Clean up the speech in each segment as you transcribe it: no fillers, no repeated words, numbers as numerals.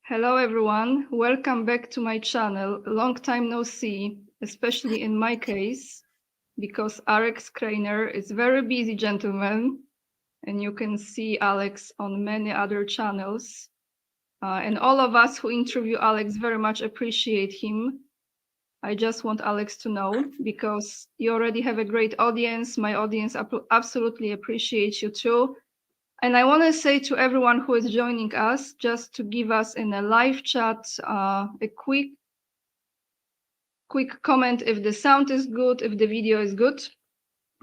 Hello everyone, welcome back to my channel. Long time no see, especially in my case, because Alex Krainer is very busy gentleman, and you can see Alex on many other channels. And all of us who interview Alex very much appreciate him. I just want Alex to know, because you already have a great audience. My audience absolutely appreciates you too. And I want to say to everyone who is joining us, just to give us in a live chat a quick comment if the sound is good, if the video is good,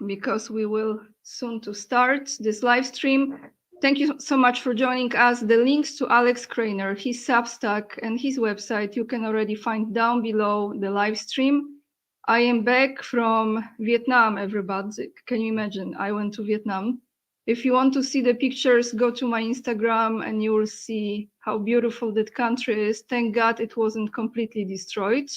because we will soon to start this live stream. Thank you so much for joining us. The links to Alex Krainer, his Substack and his website, you can already find down below the live stream. I am back from Vietnam, everybody. Can you imagine? I went to Vietnam. If you want to see the pictures, go to my Instagram and you will see how beautiful that country is. Thank God it wasn't completely destroyed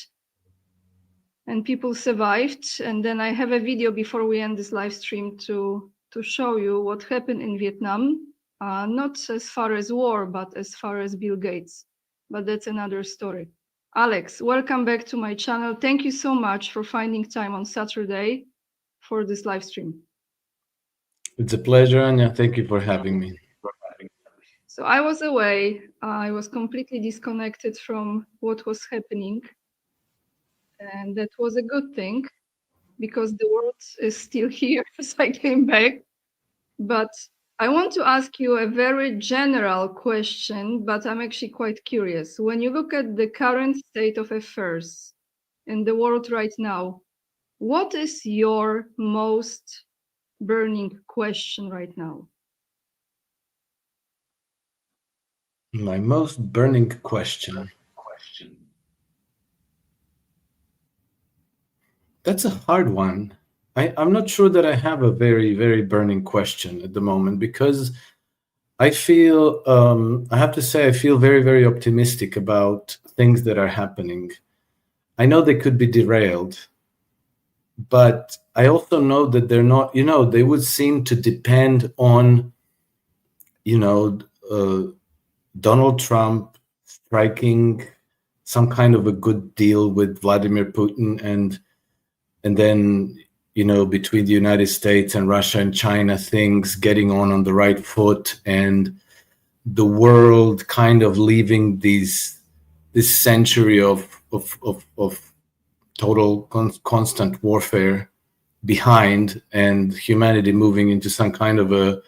and people survived. And then I have a video before we end this live stream to show you what happened in Vietnam. Not as far as war, but as far as Bill Gates. But that's another story. Alex, welcome back to my channel. Thank you so much for finding time on Saturday for this live stream. It's a pleasure, Anya. Thank you for having me. So I was away. I was completely disconnected from what was happening. And that was a good thing because the world is still here as I came back. But I want to ask you a very general question, but I'm actually quite curious. When you look at the current state of affairs in the world right now, what is your most burning question right now? My most burning question. That's a hard one. I'm not sure that I have a very, very burning question at the moment because I feel, I have to say, I feel very, very optimistic about things that are happening. I know they could be derailed, but I also know that they're not, they would seem to depend on, Donald Trump striking some kind of a good deal with Vladimir Putin and then, between the United States and Russia and China, things getting on the right foot and the world kind of leaving this century of total constant warfare behind and humanity moving into some kind of a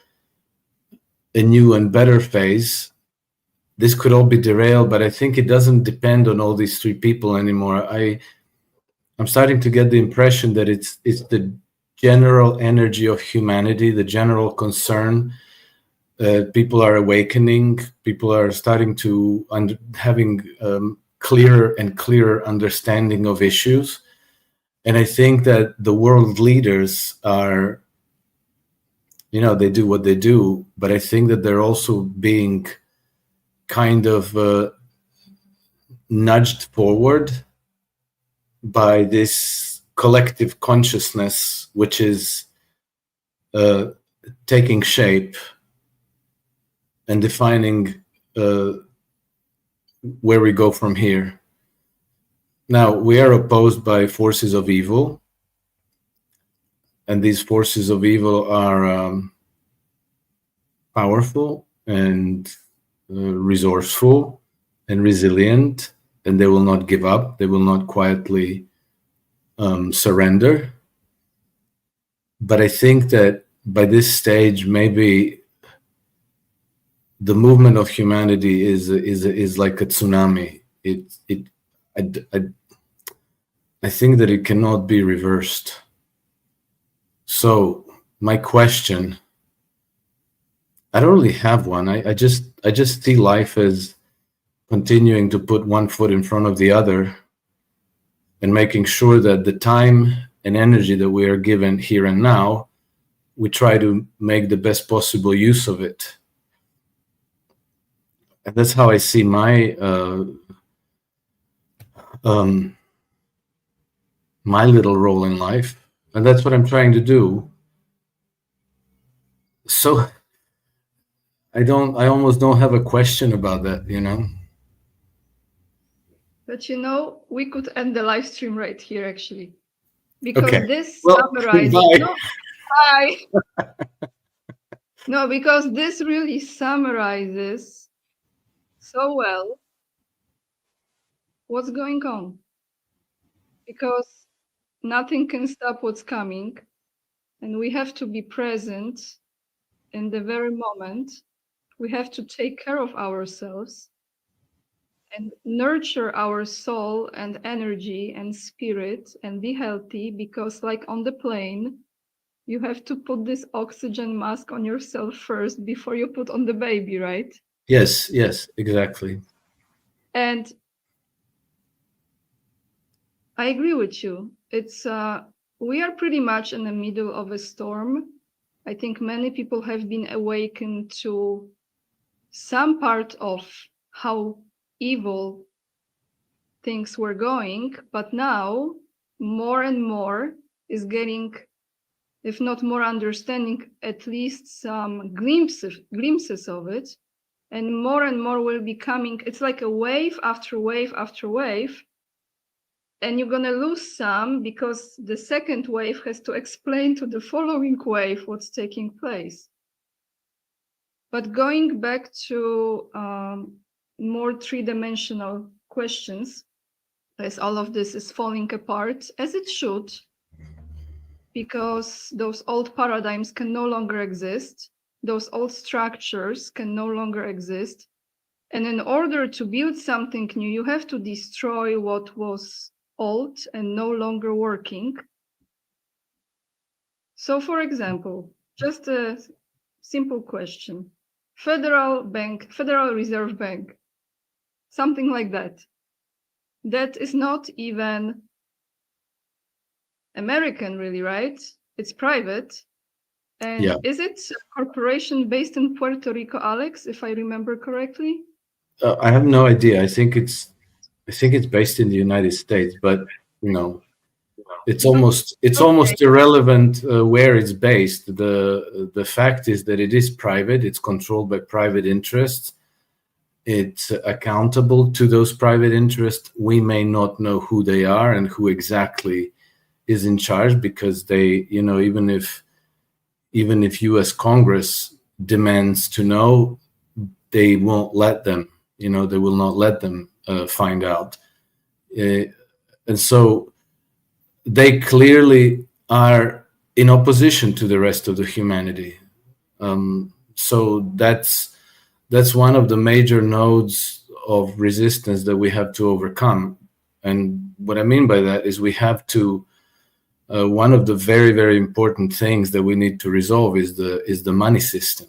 new and better phase. This could all be derailed, but I think it doesn't depend on all these three people anymore. I'm starting to get the impression that it's the general energy of humanity, the general concern. People are awakening. People are starting to having clearer and clearer understanding of issues. And I think that the world leaders are, they do what they do, but I think that they're also being kind of nudged forward by this collective consciousness, which is taking shape and defining where we go from here. Now, we are opposed by forces of evil, and these forces of evil are powerful and resourceful and resilient, and they will not give up. They will not quietly surrender. But I think that by this stage, maybe the movement of humanity is like a tsunami. I think that it cannot be reversed. So my question, I don't really have one. I just see life as continuing to put one foot in front of the other and making sure that the time and energy that we are given here and now, we try to make the best possible use of it. And that's how I see my my little role in life, and that's what I'm trying to do. So I almost don't have a question about that, But you know, we could end the live stream right here, actually, because Okay. this Well, summarizes. bye. No, bye. No, because this really summarizes so well what's going on. Because nothing can stop what's coming, and we have to be present in the very moment. We have to take care of ourselves and nurture our soul and energy and spirit and be healthy, because like on the plane, you have to put this oxygen mask on yourself first before you put on the baby, right? Yes, exactly. And I agree with you. It's we are pretty much in the middle of a storm. I think many people have been awakened to some part of how evil things were going, but now more and more is getting, if not more understanding, at least some glimpses of it, and more will be coming. It's like a wave after wave after wave, and you're gonna lose some because the second wave has to explain to the following wave what's taking place. But going back to more three-dimensional questions, as all of this is falling apart, as it should, because those old paradigms can no longer exist, those old structures can no longer exist. And in order to build something new, you have to destroy what was old and no longer working. So, for example, just a simple question. Federal Reserve Bank, something like that. That is not even American, really, right? It's private. And Yeah. is it a corporation based in Puerto Rico, Alex, if I remember correctly? I have no idea. I think it's based in the United States, but you know, it's almost irrelevant where it's based. The fact is that it is private. It's controlled by private interests. It's accountable to those private interests. We may not know who they are and who exactly is in charge, because they, you know, even if U.S. Congress demands to know, they won't let them. You know, they will not let them find out. And so they clearly are in opposition to the rest of the humanity. So that's one of the major nodes of resistance that we have to overcome. And what I mean by that is we have to, one of the very, very important things that we need to resolve is the money system.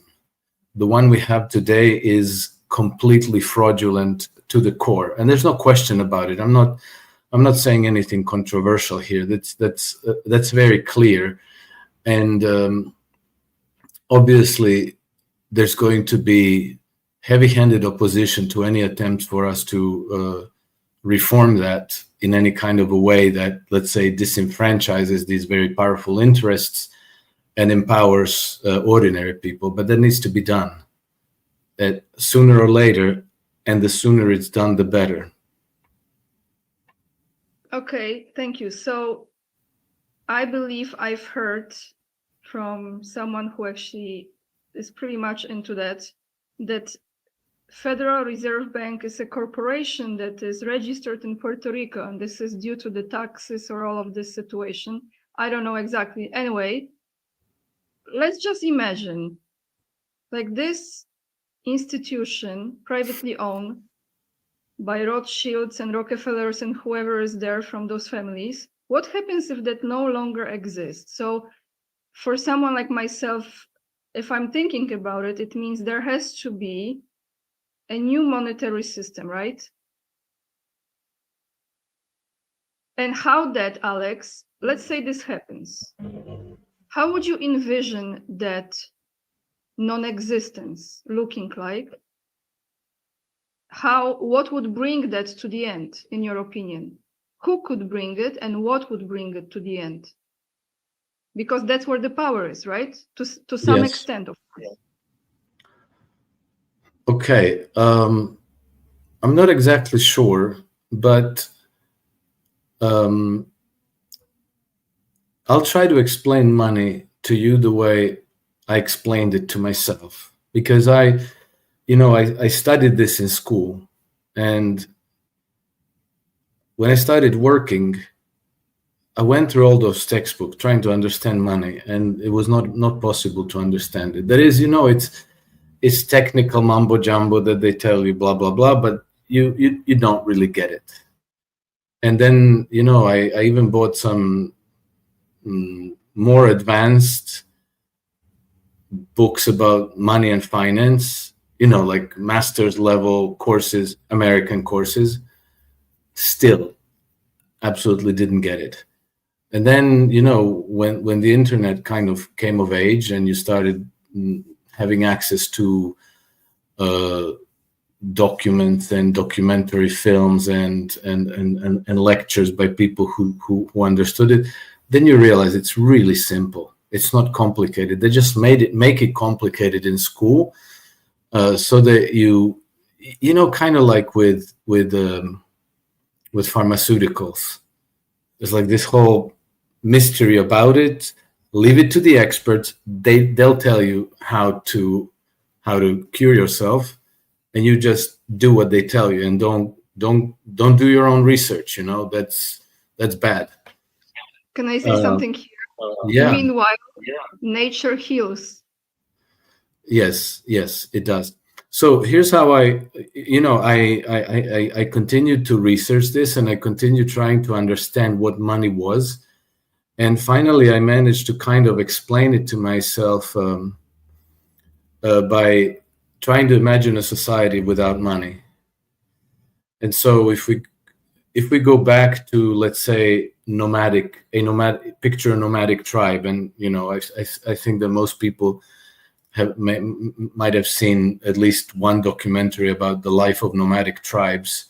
The one we have today is completely fraudulent to the core, and there's no question about it. I'm not saying anything controversial here. That's very clear, and obviously there's going to be heavy-handed opposition to any attempts for us to reform that in any kind of a way that, let's say, disenfranchises these very powerful interests and empowers ordinary people. But that needs to be done sooner or later, and the sooner it's done, the better. Okay, thank you. So I believe I've heard from someone who actually is pretty much into that Federal Reserve Bank is a corporation that is registered in Puerto Rico, and this is due to the taxes or all of this situation. I don't know exactly. Anyway, let's just imagine like this institution, privately owned by Rothschilds and Rockefellers and whoever is there from those families. What happens if that no longer exists? So for someone like myself, if I'm thinking about it, it means there has to be a new monetary system, right? And how that, Alex, let's say this happens. How would you envision that non-existence looking like? What would bring that to the end, in your opinion? Who could bring it, and what would bring it to the end? Because that's where the power is, right? To some extent, of course. Okay. I'm not exactly sure, but I'll try to explain money to you the way I explained it to myself, because I studied this in school, and when I started working, I went through all those textbooks trying to understand money, and it was not possible to understand it. That is, it's technical mumbo jumbo that they tell you blah blah blah, but you don't really get it. And then I even bought some more advanced books about money and finance, like master's level courses, American courses. Still absolutely didn't get it. And then when the internet kind of came of age and you started having access to documents and documentary films and lectures by people who understood it, then you realize it's really simple. It's not complicated. They just make it complicated in school, so that kind of like with pharmaceuticals. There's like this whole mystery about it. Leave it to the experts. They'll tell you how to cure yourself, and you just do what they tell you, and don't do your own research. That's bad. Can I say something here? Yeah. Meanwhile, nature heals. Yes, it does. So here's how I continued to research this, and I continued trying to understand what money was. And finally, I managed to kind of explain it to myself by trying to imagine a society without money. And so if we go back to, let's say, picture a nomadic tribe, and I think that most people might have seen at least one documentary about the life of nomadic tribes.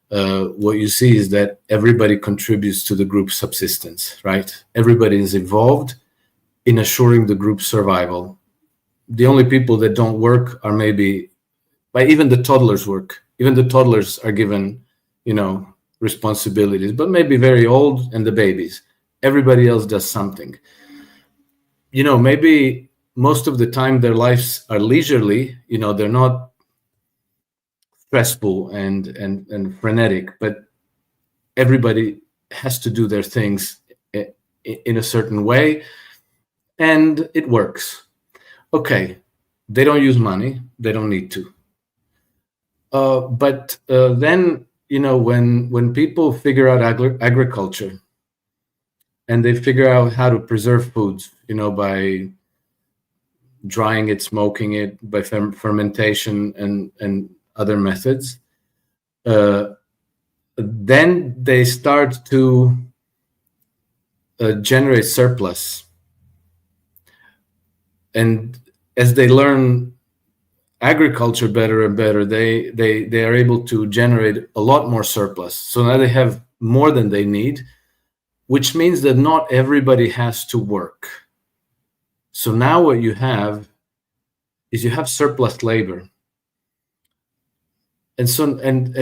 What you see is that everybody contributes to the group's subsistence, right? Everybody is involved in assuring the group's survival. The only people that don't work are even the toddlers work. Even the toddlers are given, responsibilities, but maybe very old, and the babies. Everybody else does something. Maybe most of the time their lives are leisurely, they're not stressful and frenetic, but everybody has to do their things in a certain way, and it works. Okay, they don't use money, they don't need to. But then, when people figure out agriculture, and they figure out how to preserve foods, by drying it, smoking it, by fermentation and other methods, then they start to generate surplus. And as they learn agriculture better and better, they are able to generate a lot more surplus. So now they have more than they need, which means that not everybody has to work. So now what you have is you have surplus labor. And so, and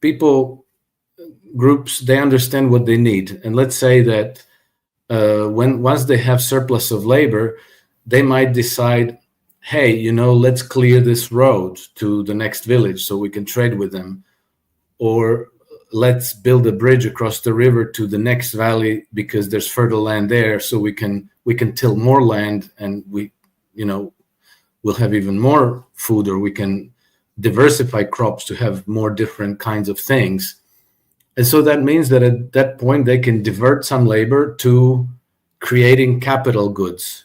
people, groups, they understand what they need. And let's say that once they have surplus of labor, they might decide, hey, let's clear this road to the next village so we can trade with them. Or let's build a bridge across the river to the next valley because there's fertile land there, so we can till more land, and we'll have even more food, or we can diversify crops to have more different kinds of things. And so that means that at that point they can divert some labor to creating capital goods,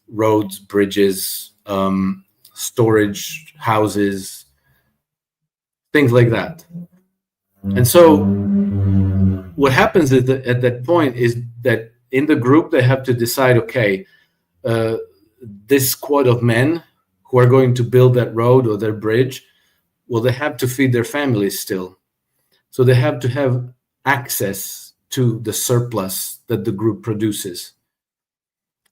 roads, bridges, storage houses, things like that. And so what happens at that point is that in the group they have to decide, okay, this squad of men who are going to build that road or their bridge, well, they have to feed their families still. So they have to have access to the surplus that the group produces.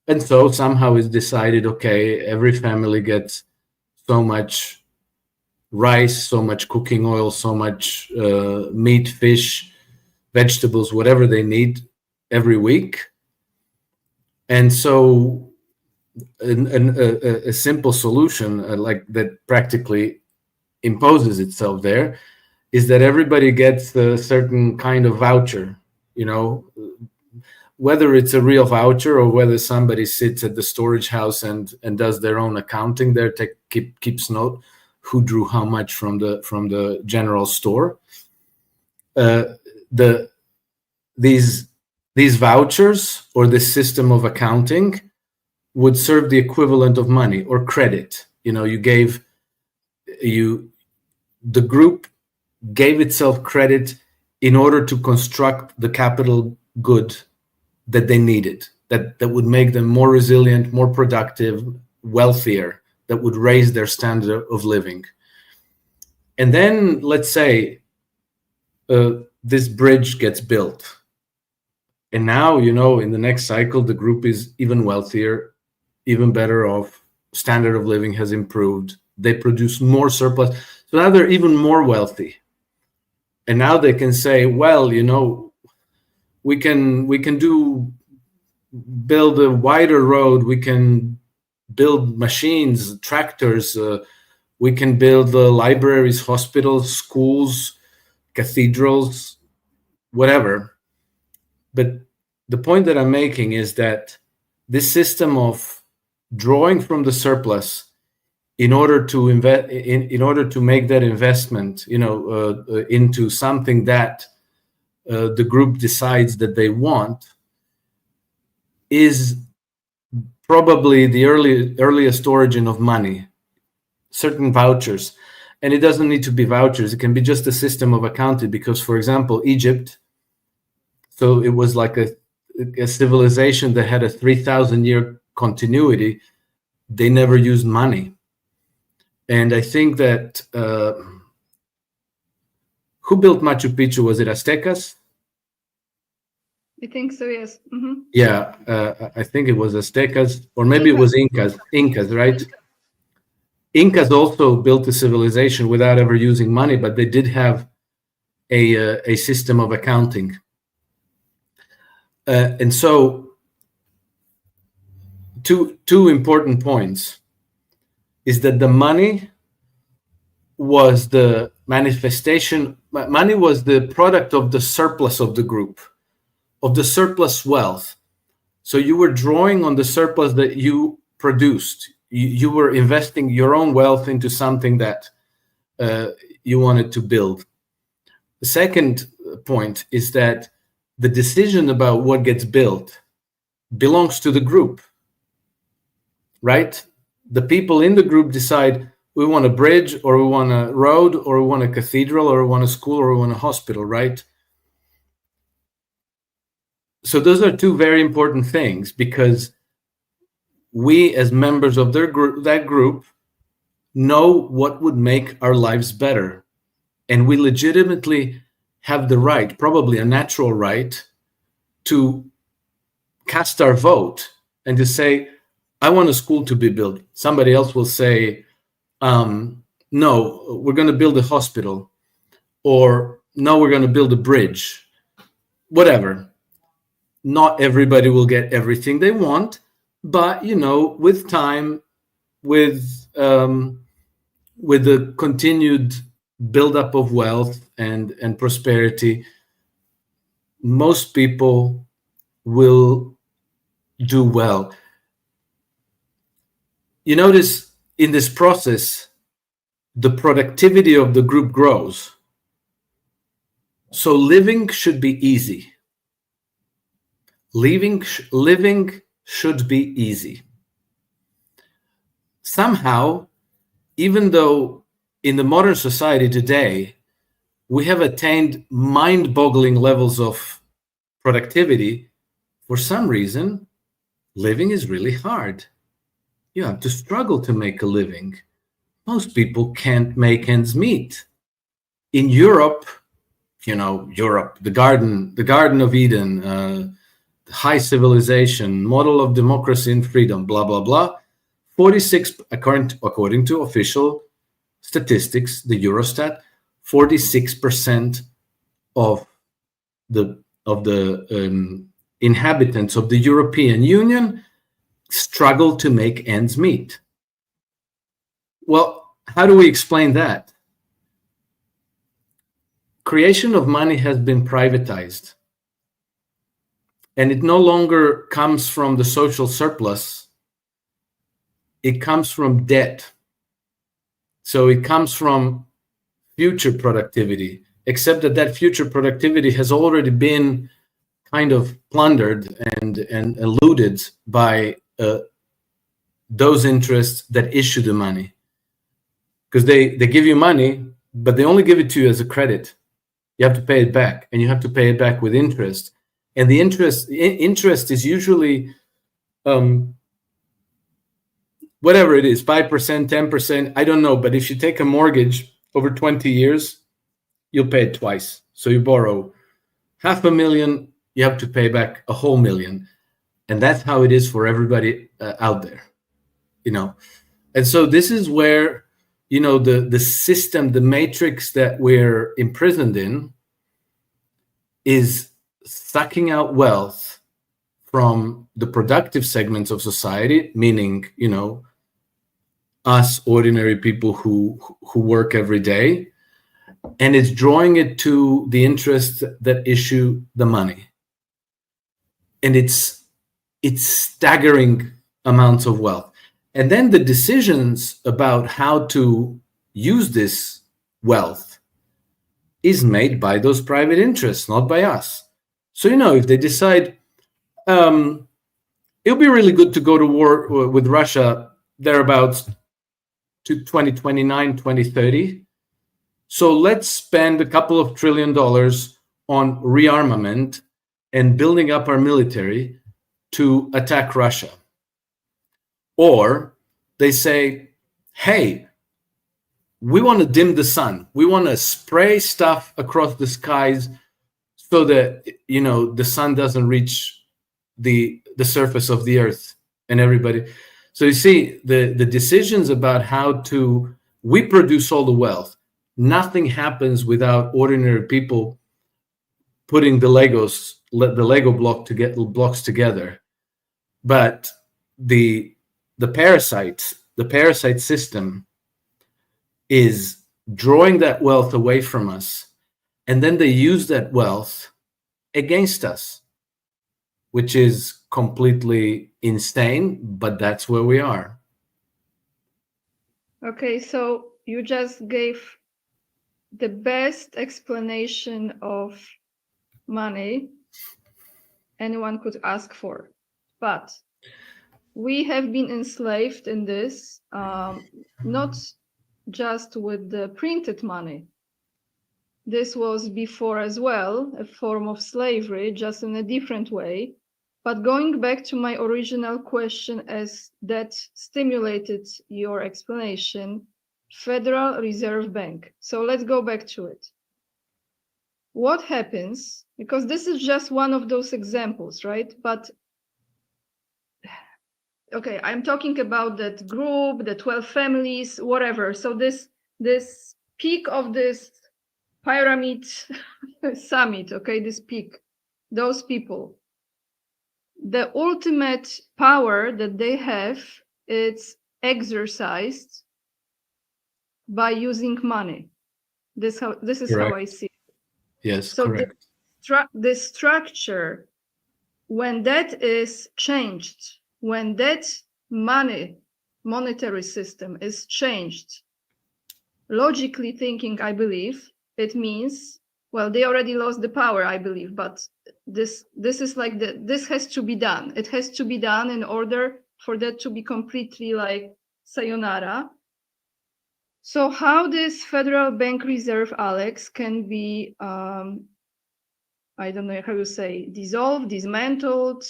And so somehow it's decided, okay, every family gets so much rice, so much cooking oil, so much meat, fish, vegetables, whatever they need every week. And so a simple solution like that practically imposes itself there is that everybody gets a certain kind of voucher, whether it's a real voucher or whether somebody sits at the storage house and does their own accounting there, keeps note who drew how much from the general store. These vouchers or this system of accounting would serve the equivalent of money or credit. The group gave itself credit in order to construct the capital good that they needed, that would make them more resilient, more productive, wealthier, that would raise their standard of living. And then let's say this bridge gets built. And now, in the next cycle, the group is even wealthier, even better off, standard of living has improved, they produce more surplus. So now they're even more wealthy. And now they can say, well, we can build a wider road, we can build machines, tractors, we can build libraries, hospitals, schools, cathedrals, whatever. But the point that I'm making is that this system of drawing from the surplus in order to invest, in order to make that investment, into something that the group decides that they want, is probably the earliest origin of money, certain vouchers. And it doesn't need to be vouchers. It can be just a system of accounting because, for example, Egypt, so it was like a civilization that had a 3,000-year continuity. They never used money. And I think that who built Machu Picchu? Was it Aztecas? I think so, yes. Mm-hmm. Yeah, I think it was Aztecas, or maybe it was Incas. Incas, right? Incas also built a civilization without ever using money, but they did have a system of accounting. And so two important points is that the money was the manifestation, money was the product of the surplus of the group, of the surplus wealth. So you were drawing on the surplus that you produced. You were investing your own wealth into something that you wanted to build. The second point is that the decision about what gets built belongs to the group, right? The people in the group decide, we want a bridge, or we want a road, or we want a cathedral, or we want a school, or we want a hospital, right? So those are two very important things, because we as members of that group know what would make our lives better. And we legitimately have the right, probably a natural right, to cast our vote and to say, I want a school to be built. Somebody else will say, no, we're going to build a hospital, or no, we're going to build a bridge, whatever. Not everybody will get everything they want, but, with time, with the continued buildup of wealth and prosperity, most people will do well. You notice in this process, the productivity of the group grows. So living should be easy. Living should be easy. Somehow, even though in the modern society today, we have attained mind-boggling levels of productivity, for some reason, living is really hard. You have to struggle to make a living. Most people can't make ends meet. In Europe, the Garden of Eden, high civilization, model of democracy and freedom, blah, blah, blah. 46, according to official statistics, the Eurostat, 46% of the inhabitants of the European Union struggle to make ends meet. Well, how do we explain that? Creation of money has been privatized, and it no longer comes from the social surplus. It comes from debt. So it comes from future productivity, except that future productivity has already been kind of plundered and eluded by those interests that issue the money. Because they give you money, but they only give it to you as a credit. You have to pay it back, and you have to pay it back with interest. And the interest is usually whatever it is, 5%, 10%, I don't know. But if you take a mortgage over 20 years, you'll pay it twice. So you borrow $500,000, you have to pay back $1,000,000. And that's how it is for everybody out there, And so this is where, the system, the matrix that we're imprisoned in is sucking out wealth from the productive segments of society, meaning, us ordinary people who work every day, and it's drawing it to the interests that issue the money. And it's staggering amounts of wealth. And then the decisions about how to use this wealth is made by those private interests, not by us. So, if they decide it'll be really good to go to war with Russia thereabouts to 2029, 2030. So let's spend a couple of $1 trillion on rearmament and building up our military to attack Russia. Or they say, hey, we want to dim the sun. We want to spray stuff across the skies so that, the sun doesn't reach the surface of the earth and everybody. So you see, the decisions about how we produce all the wealth. Nothing happens without ordinary people putting the Lego blocks together. But the parasite system is drawing that wealth away from us, and then they use that wealth against us, which is completely insane, but that's where we are. Okay, so you just gave the best explanation of money anyone could ask for. But we have been enslaved in this, not just with the printed money. This was before as well, a form of slavery, just in a different way. But going back to my original question, as that stimulated your explanation, Federal Reserve Bank. So let's go back to it. What happens, because this is just one of those examples, right? But, okay, I'm talking about that group, the 12 families, whatever. So this peak of this pyramid summit, okay, this peak, those people, the ultimate power that they have, it's exercised by using money. This is Correct. how I see it. Yes, so correct. The structure, when that is changed, when that monetary system is changed, logically thinking, I believe, it means, well, they already lost the power, I believe, but this is like this has to be done. It has to be done in order for that to be completely like sayonara. So how this Federal Bank Reserve, Alex, can be, I don't know how you say, dissolved, dismantled,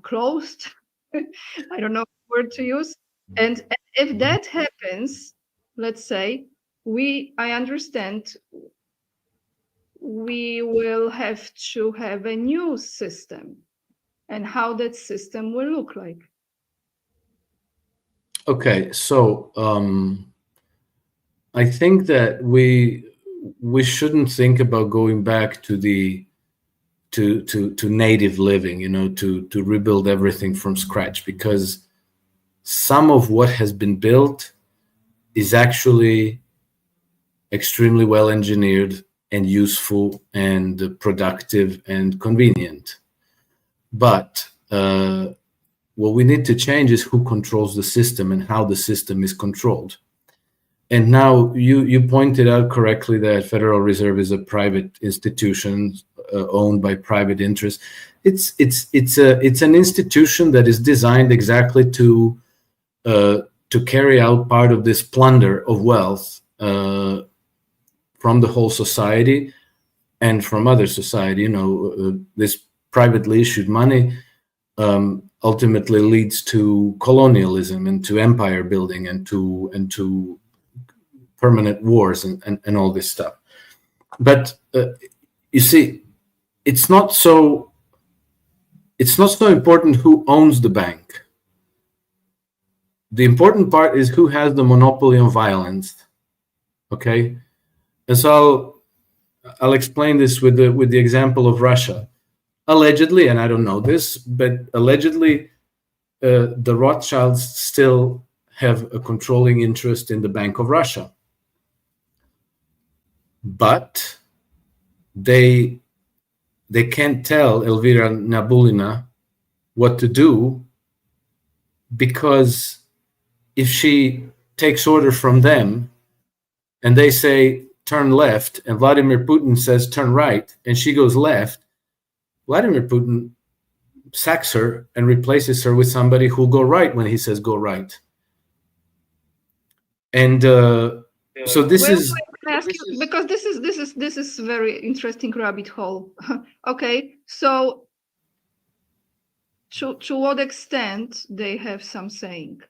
closed? I don't know what word to use. And if that happens, let's say, I understand we will have to have a new system, and how that system will look like. Okay, so I think that we shouldn't think about going back to native living, to rebuild everything from scratch, because some of what has been built is actually extremely well engineered and useful and productive and convenient. But what we need to change is who controls the system and how the system is controlled. And now you pointed out correctly that Federal Reserve is a private institution owned by private interests. It's an institution that is designed exactly to carry out part of this plunder of wealth from the whole society and from other society. This privately issued money ultimately leads to colonialism and to empire building and to permanent wars and all this stuff. But you see, it's not so important who owns the bank. The important part is who has the monopoly on violence. Okay, and so I'll explain this with the example of Russia. Allegedly, and I don't know this, but allegedly, the Rothschilds still have a controlling interest in the Bank of Russia. But they can't tell Elvira Nabiulina what to do, because if she takes order from them and they say turn left and Vladimir Putin says turn right and she goes left, Vladimir Putin sacks her and replaces her with somebody who'll go right when he says go right. And so this is... Because this is very interesting rabbit hole. Okay, so to what extent they have some saying?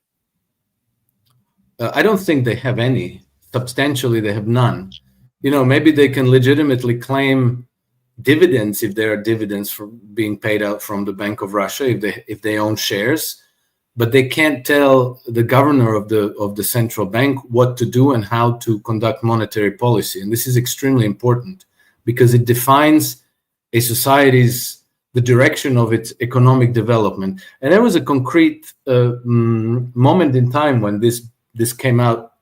I don't think they have any. Substantially, they have none. Maybe they can legitimately claim dividends if there are dividends from being paid out from the Bank of Russia, if they own shares, but they can't tell the governor of the central bank what to do and how to conduct monetary policy. And this is extremely important because it defines a society's the direction of its economic development. And there was a concrete moment in time when this came out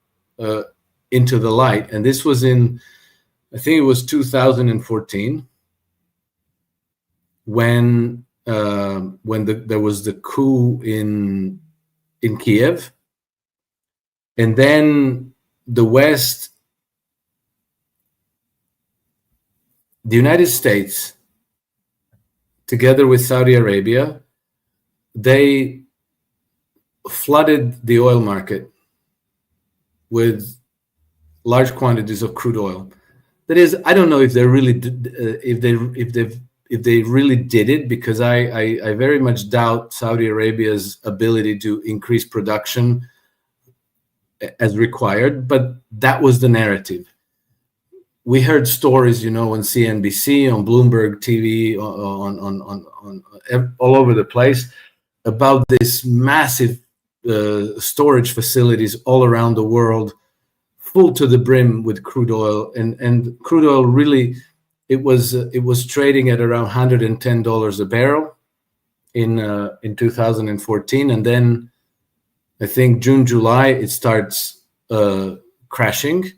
into the light, and this was in, I think it was 2014, when there was the coup in Kiev, and then the West, the United States, together with Saudi Arabia, they flooded the oil market with large quantities of crude oil. That is, I don't know if they really if they really did it, because I very much doubt Saudi Arabia's ability to increase production as required, but that was the narrative. We heard stories, on CNBC, on Bloomberg TV, on all over the place about this massive storage facilities all around the world, full to the brim with crude oil, and crude oil really, it was trading at around $110 a barrel in 2014, and then I think June, July it starts crashing,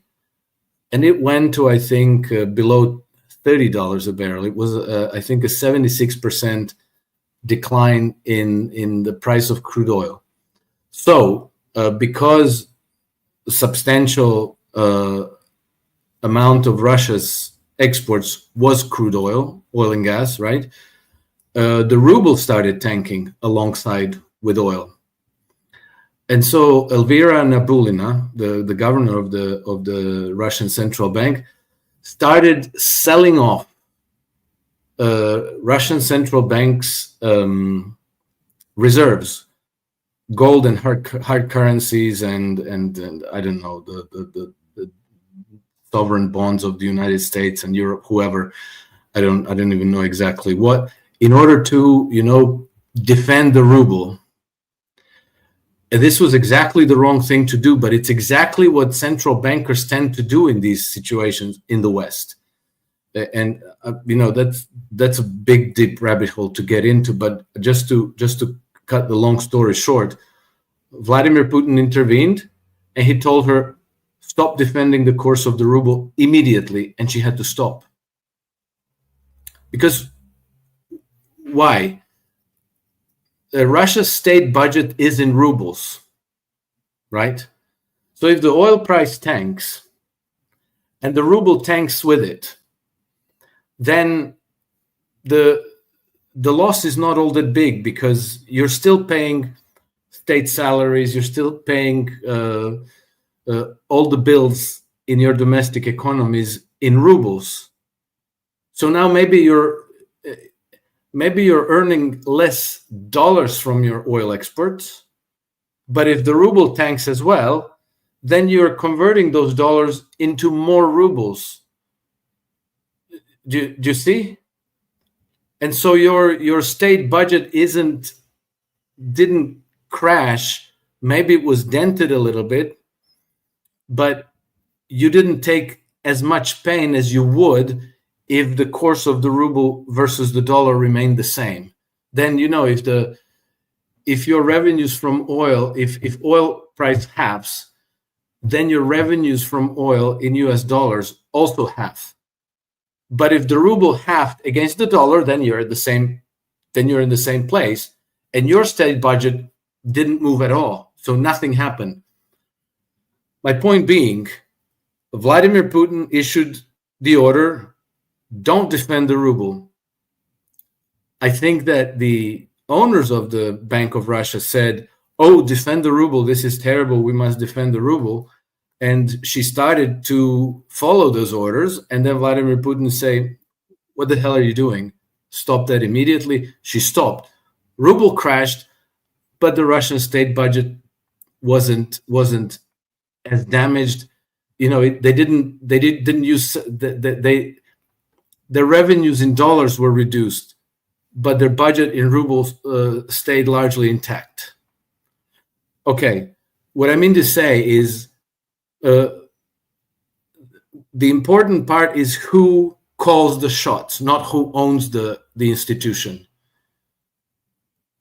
and it went to I think below $30 a barrel. It was I think a 76% decline in the price of crude oil. So because a substantial amount of Russia's exports was crude oil and gas, right? The ruble started tanking alongside with oil. And so Elvira Nabiulina, the governor of the Russian central bank, started selling off Russian central bank's reserves, gold and hard currencies, and I don't know, the sovereign bonds of the United States and Europe, whoever, I don't even know exactly what, in order to defend the ruble. this was exactly the wrong thing to do, but it's exactly what central bankers tend to do in these situations in the West. And that's a big, deep rabbit hole to get into. But just to cut the long story short, Vladimir Putin intervened, and he told her, stop defending the course of the ruble immediately, and she had to stop. Because why? Russia's state budget is in rubles, right? So if the oil price tanks and the ruble tanks with it, then the loss is not all that big, because you're still paying state salaries, you're still paying all the bills in your domestic economies in rubles. So now maybe you're earning less dollars from your oil exports, but if the ruble tanks as well, then you're converting those dollars into more rubles. Do you see? And so your state budget didn't crash. Maybe it was dented a little bit, but you didn't take as much pain as you would if the course of the ruble versus the dollar remained the same. Then, if your revenues from oil, if oil price halves, then your revenues from oil in US dollars also halve. But if the ruble halved against the dollar, then you're in the same place, and your state budget didn't move at all. So nothing happened. My point being, Vladimir Putin issued the order, don't defend the ruble. I think that the owners of the Bank of Russia said, oh, defend the ruble, this is terrible, we must defend the ruble. And she started to follow those orders. And then Vladimir Putin say, what the hell are you doing? Stop that immediately. She stopped. Ruble crashed, but the Russian state budget wasn't as damaged. They didn't use their revenues in dollars were reduced, but their budget in rubles stayed largely intact. Okay, what I mean to say is the important part is who calls the shots, not who owns the institution.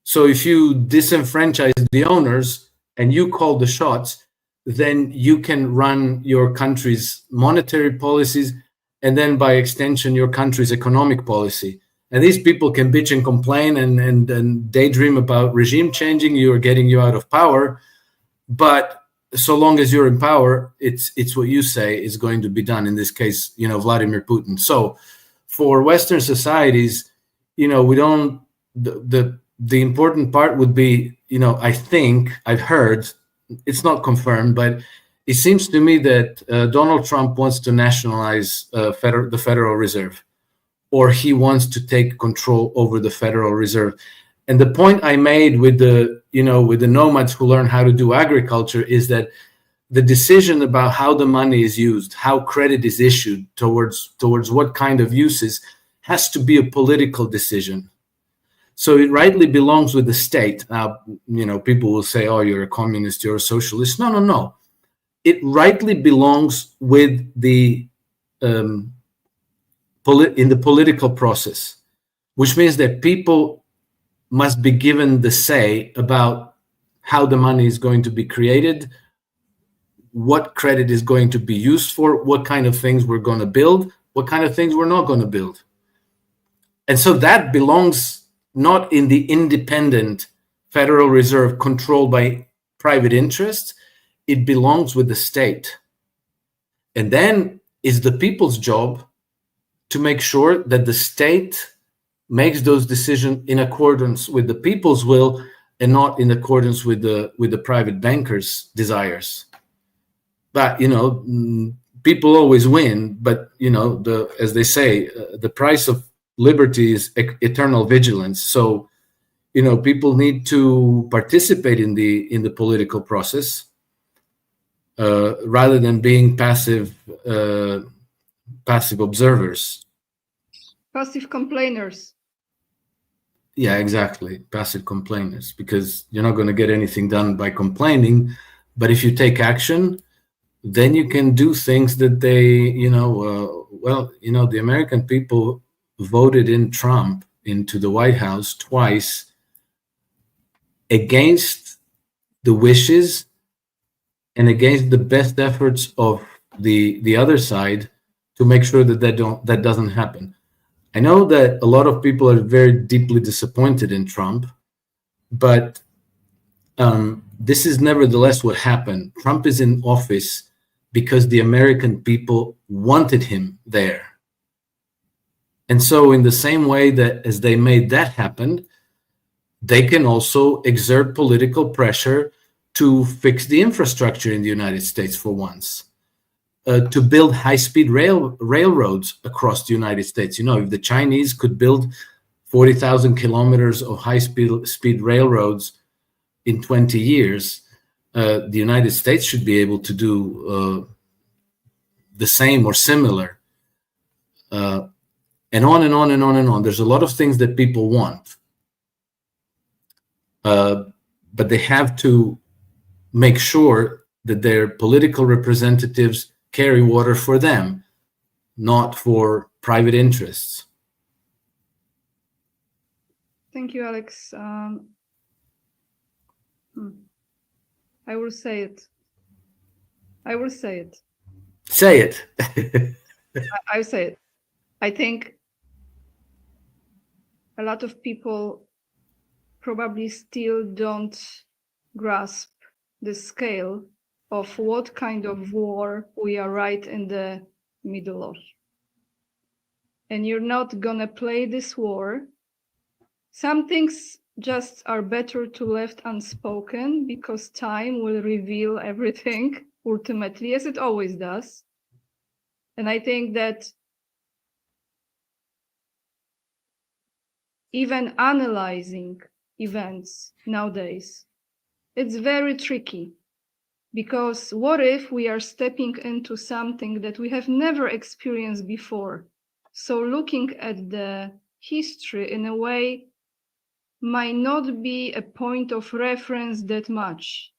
So if you disenfranchise the owners and you call the shots, then you can run your country's monetary policies, and then by extension, your country's economic policy. And these people can bitch and complain and daydream about regime changing you or getting you out of power. But so long as you're in power, it's what you say is going to be done. In this case, Vladimir Putin. So for Western societies, we don't, the important part would be, I think I've heard, it's not confirmed, but it seems to me that Donald Trump wants to nationalize the Federal Reserve, or he wants to take control over the Federal Reserve. And the point I made with the nomads who learn how to do agriculture is that the decision about how the money is used, how credit is issued towards what kind of uses, has to be a political decision. So it rightly belongs with the state. Now, people will say, oh, you're a communist, you're a socialist. No. It rightly belongs with in the political process, which means that people must be given the say about how the money is going to be created, what credit is going to be used for, what kind of things we're going to build, what kind of things we're not going to build. And so that belongs not in the independent Federal Reserve controlled by private interests. It belongs with the state. And then it's the people's job to make sure that the state makes those decisions in accordance with the people's will and not in accordance with the private bankers' desires. But people always win. But as they say, the price of liberty is eternal vigilance. So people need to participate in the political process rather than being passive observers. Passive complainers. Yeah, exactly. Passive complainers, because you're not going to get anything done by complaining. But if you take action, then you can do things that they, the American people voted in Trump into the White House twice against the wishes and against the best efforts of the other side to make sure that that doesn't happen. I know that a lot of people are very deeply disappointed in Trump, but this is nevertheless what happened. Trump is in office because the American people wanted him there. And so in the same way that as they made that happen, they can also exert political pressure to fix the infrastructure in the United States for once, to build high-speed railroads across the United States. If the Chinese could build 40,000 kilometers of high-speed railroads in 20 years, the United States should be able to do the same or similar, and on and on and on and on. There's a lot of things that people want, but they have to make sure that their political representatives carry water for them, not for private interests. Thank you, Alex. I will say it. Say it. I say it. I think a lot of people probably still don't grasp the scale of what kind of war we are right in the middle of. And you're not gonna play this war. Some things just are better to left unspoken because time will reveal everything ultimately, as it always does. And I think that even analyzing events nowadays, it's very tricky, because what if we are stepping into something that we have never experienced before? So looking at the history in a way might not be a point of reference that much,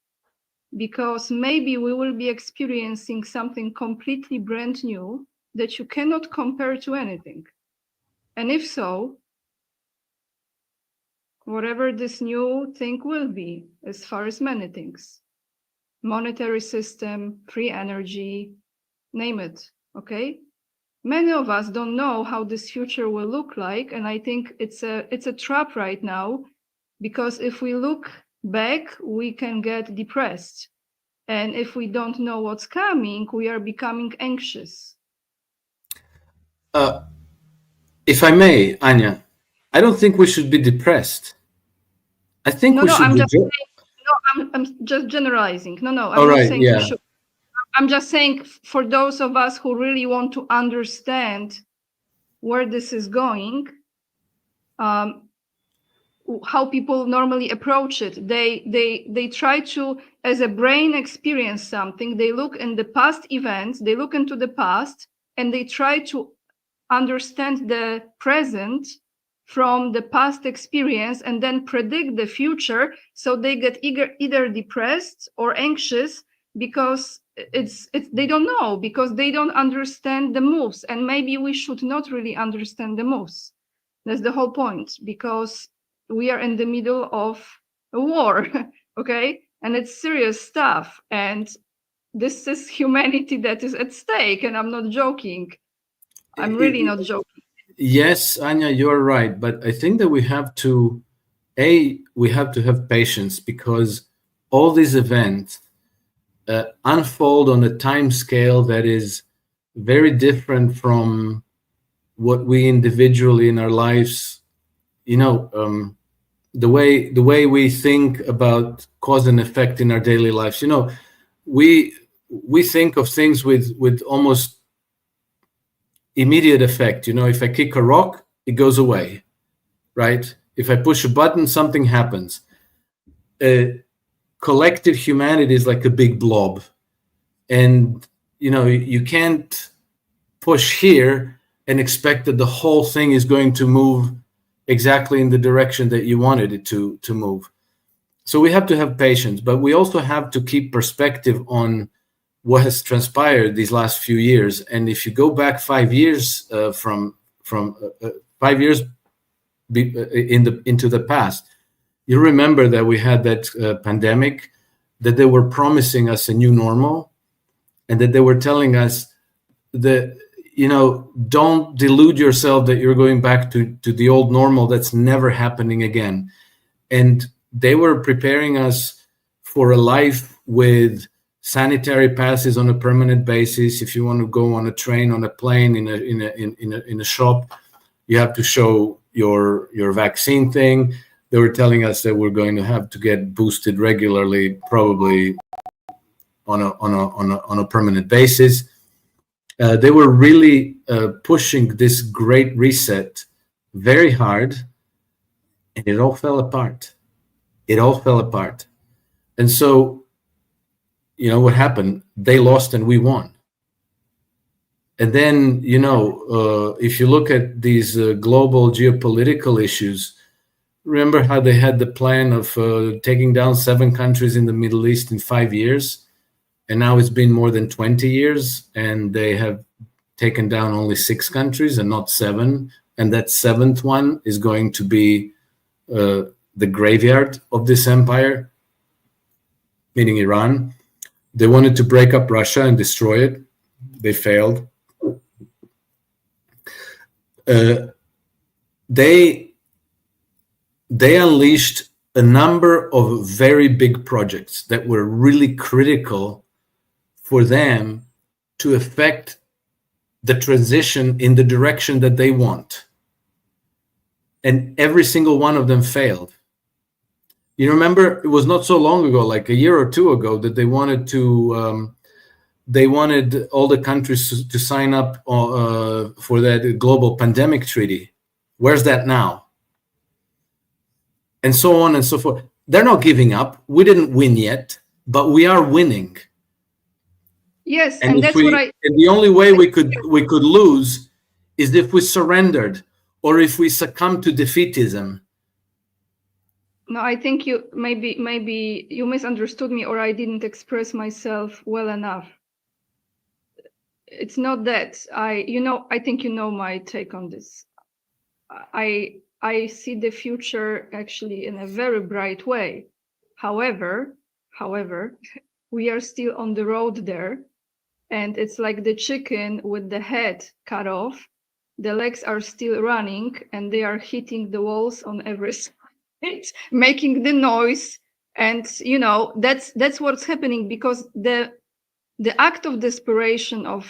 because maybe we will be experiencing something completely brand new that you cannot compare to anything. And if so, whatever this new thing will be, as far as many things, monetary system, free energy, name it, okay? Many of us don't know how this future will look like, and I think it's a trap right now, because if we look back, we can get depressed. And if we don't know what's coming, we are becoming anxious. If I may, Anya, I don't think we should be depressed. I think we should. I'm just generalizing. I'm not saying yeah. we should. I'm just saying, for those of us who really want to understand where this is going, how people normally approach it. They try to, as a brain, experience something. They look in the past events, they look into the past, and they try to understand the present from the past experience and then predict the future. So they get either depressed or anxious because they don't know, because they don't understand the moves. And maybe we should not really understand the moves. That's the whole point, because we are in the middle of a war, okay? And it's serious stuff. And this is humanity that is at stake. And I'm not joking. I'm really not joking. Yes, Anya, you're right. But I think that we have to have patience, because all these events unfold on a time scale that is very different from what we individually in our lives, the way we think about cause and effect in our daily lives. We think of things with almost immediate effect. If I kick a rock, it goes away, right? If I push a button, something happens. Collective humanity is like a big blob, and you can't push here and expect that the whole thing is going to move exactly in the direction that you wanted it to move. So we have to have patience, but we also have to keep perspective on what has transpired these last few years. And if you go back 5 years from 5 years into the past, you remember that we had that pandemic, that they were promising us a new normal, and that they were telling us that, you know, don't delude yourself that you're going back to the old normal. That's never happening again. And they were preparing us for a life with sanitary passes on a permanent basis. If you want to go on a train, on a plane, in a shop, you have to show your vaccine thing. They were telling us that we're going to have to get boosted regularly, probably on a permanent basis. They were really pushing this great reset very hard, and it all fell apart. It all fell apart. And so, you know what happened? They lost and we won. And then, you know, if you look at these global geopolitical issues, remember how they had the plan of taking down 7 countries in the Middle East in 5 years? And now it's been more than 20 years, and they have taken down only 6 countries and not 7. And that 7th one is going to be the graveyard of this empire, meaning Iran. They wanted to break up Russia and destroy it. They failed. They unleashed a number of very big projects that were really critical for them to affect the transition in the direction that they want. And every single one of them failed. You remember, it was not so long ago, like a year or 2 ago, that they wanted all the countries to sign up for that global pandemic treaty. Where's that now? And so on and so forth. They're not giving up. We didn't win yet, but we are winning. Yes, and that's And the only way we could lose is if we surrendered, or if we succumb to defeatism. No, I think you maybe you misunderstood me, or I didn't express myself well enough. It's not that I think you know my take on this. I see the future actually in a very bright way. However, we are still on the road there, and it's like the chicken with the head cut off. The legs are still running, and they are hitting the walls on every side, making the noise. And you know, that's what's happening, because the act of desperation of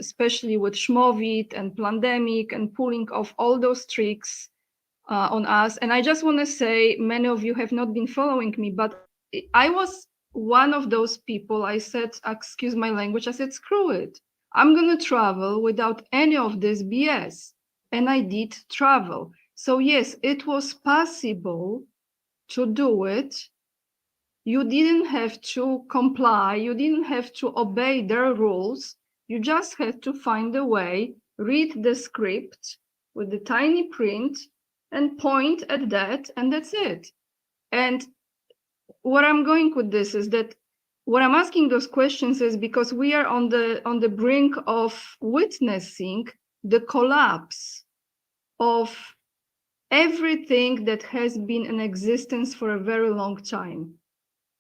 especially with Schmovit and pandemic and pulling off all those tricks on us. And I just want to say, many of you have not been following me, but I was one of those people. I said, excuse my language, I said, screw it. I'm going to travel without any of this BS. And I did travel. So yes, it was possible to do it. You didn't have to comply. You didn't have to obey their rules. You just had to find a way, read the script with the tiny print and point at that, and that's it. And where I'm going with this is that what I'm asking those questions is because we are on the brink of witnessing the collapse of everything that has been in existence for a very long time.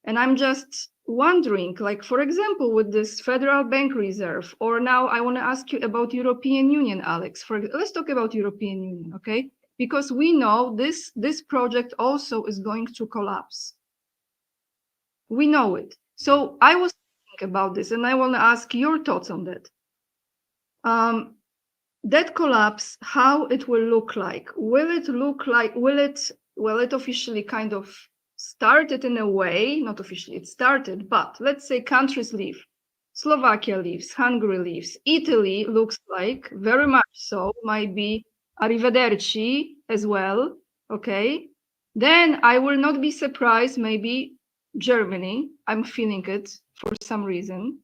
And I'm just wondering, like, for example, with this Federal Bank Reserve, or now I want to ask you about European Union, Alex. Let's talk about European Union, okay? Because we know this project also is going to collapse. We know it. So I was thinking about this, and I want to ask your thoughts on that. That collapse, how it will look like? Will it officially kind of started in a way, not officially, it started, but let's say countries leave. Slovakia leaves, Hungary leaves, Italy looks like very much so, might be arrivederci as well, okay? Then I will not be surprised, maybe Germany, I'm feeling it for some reason.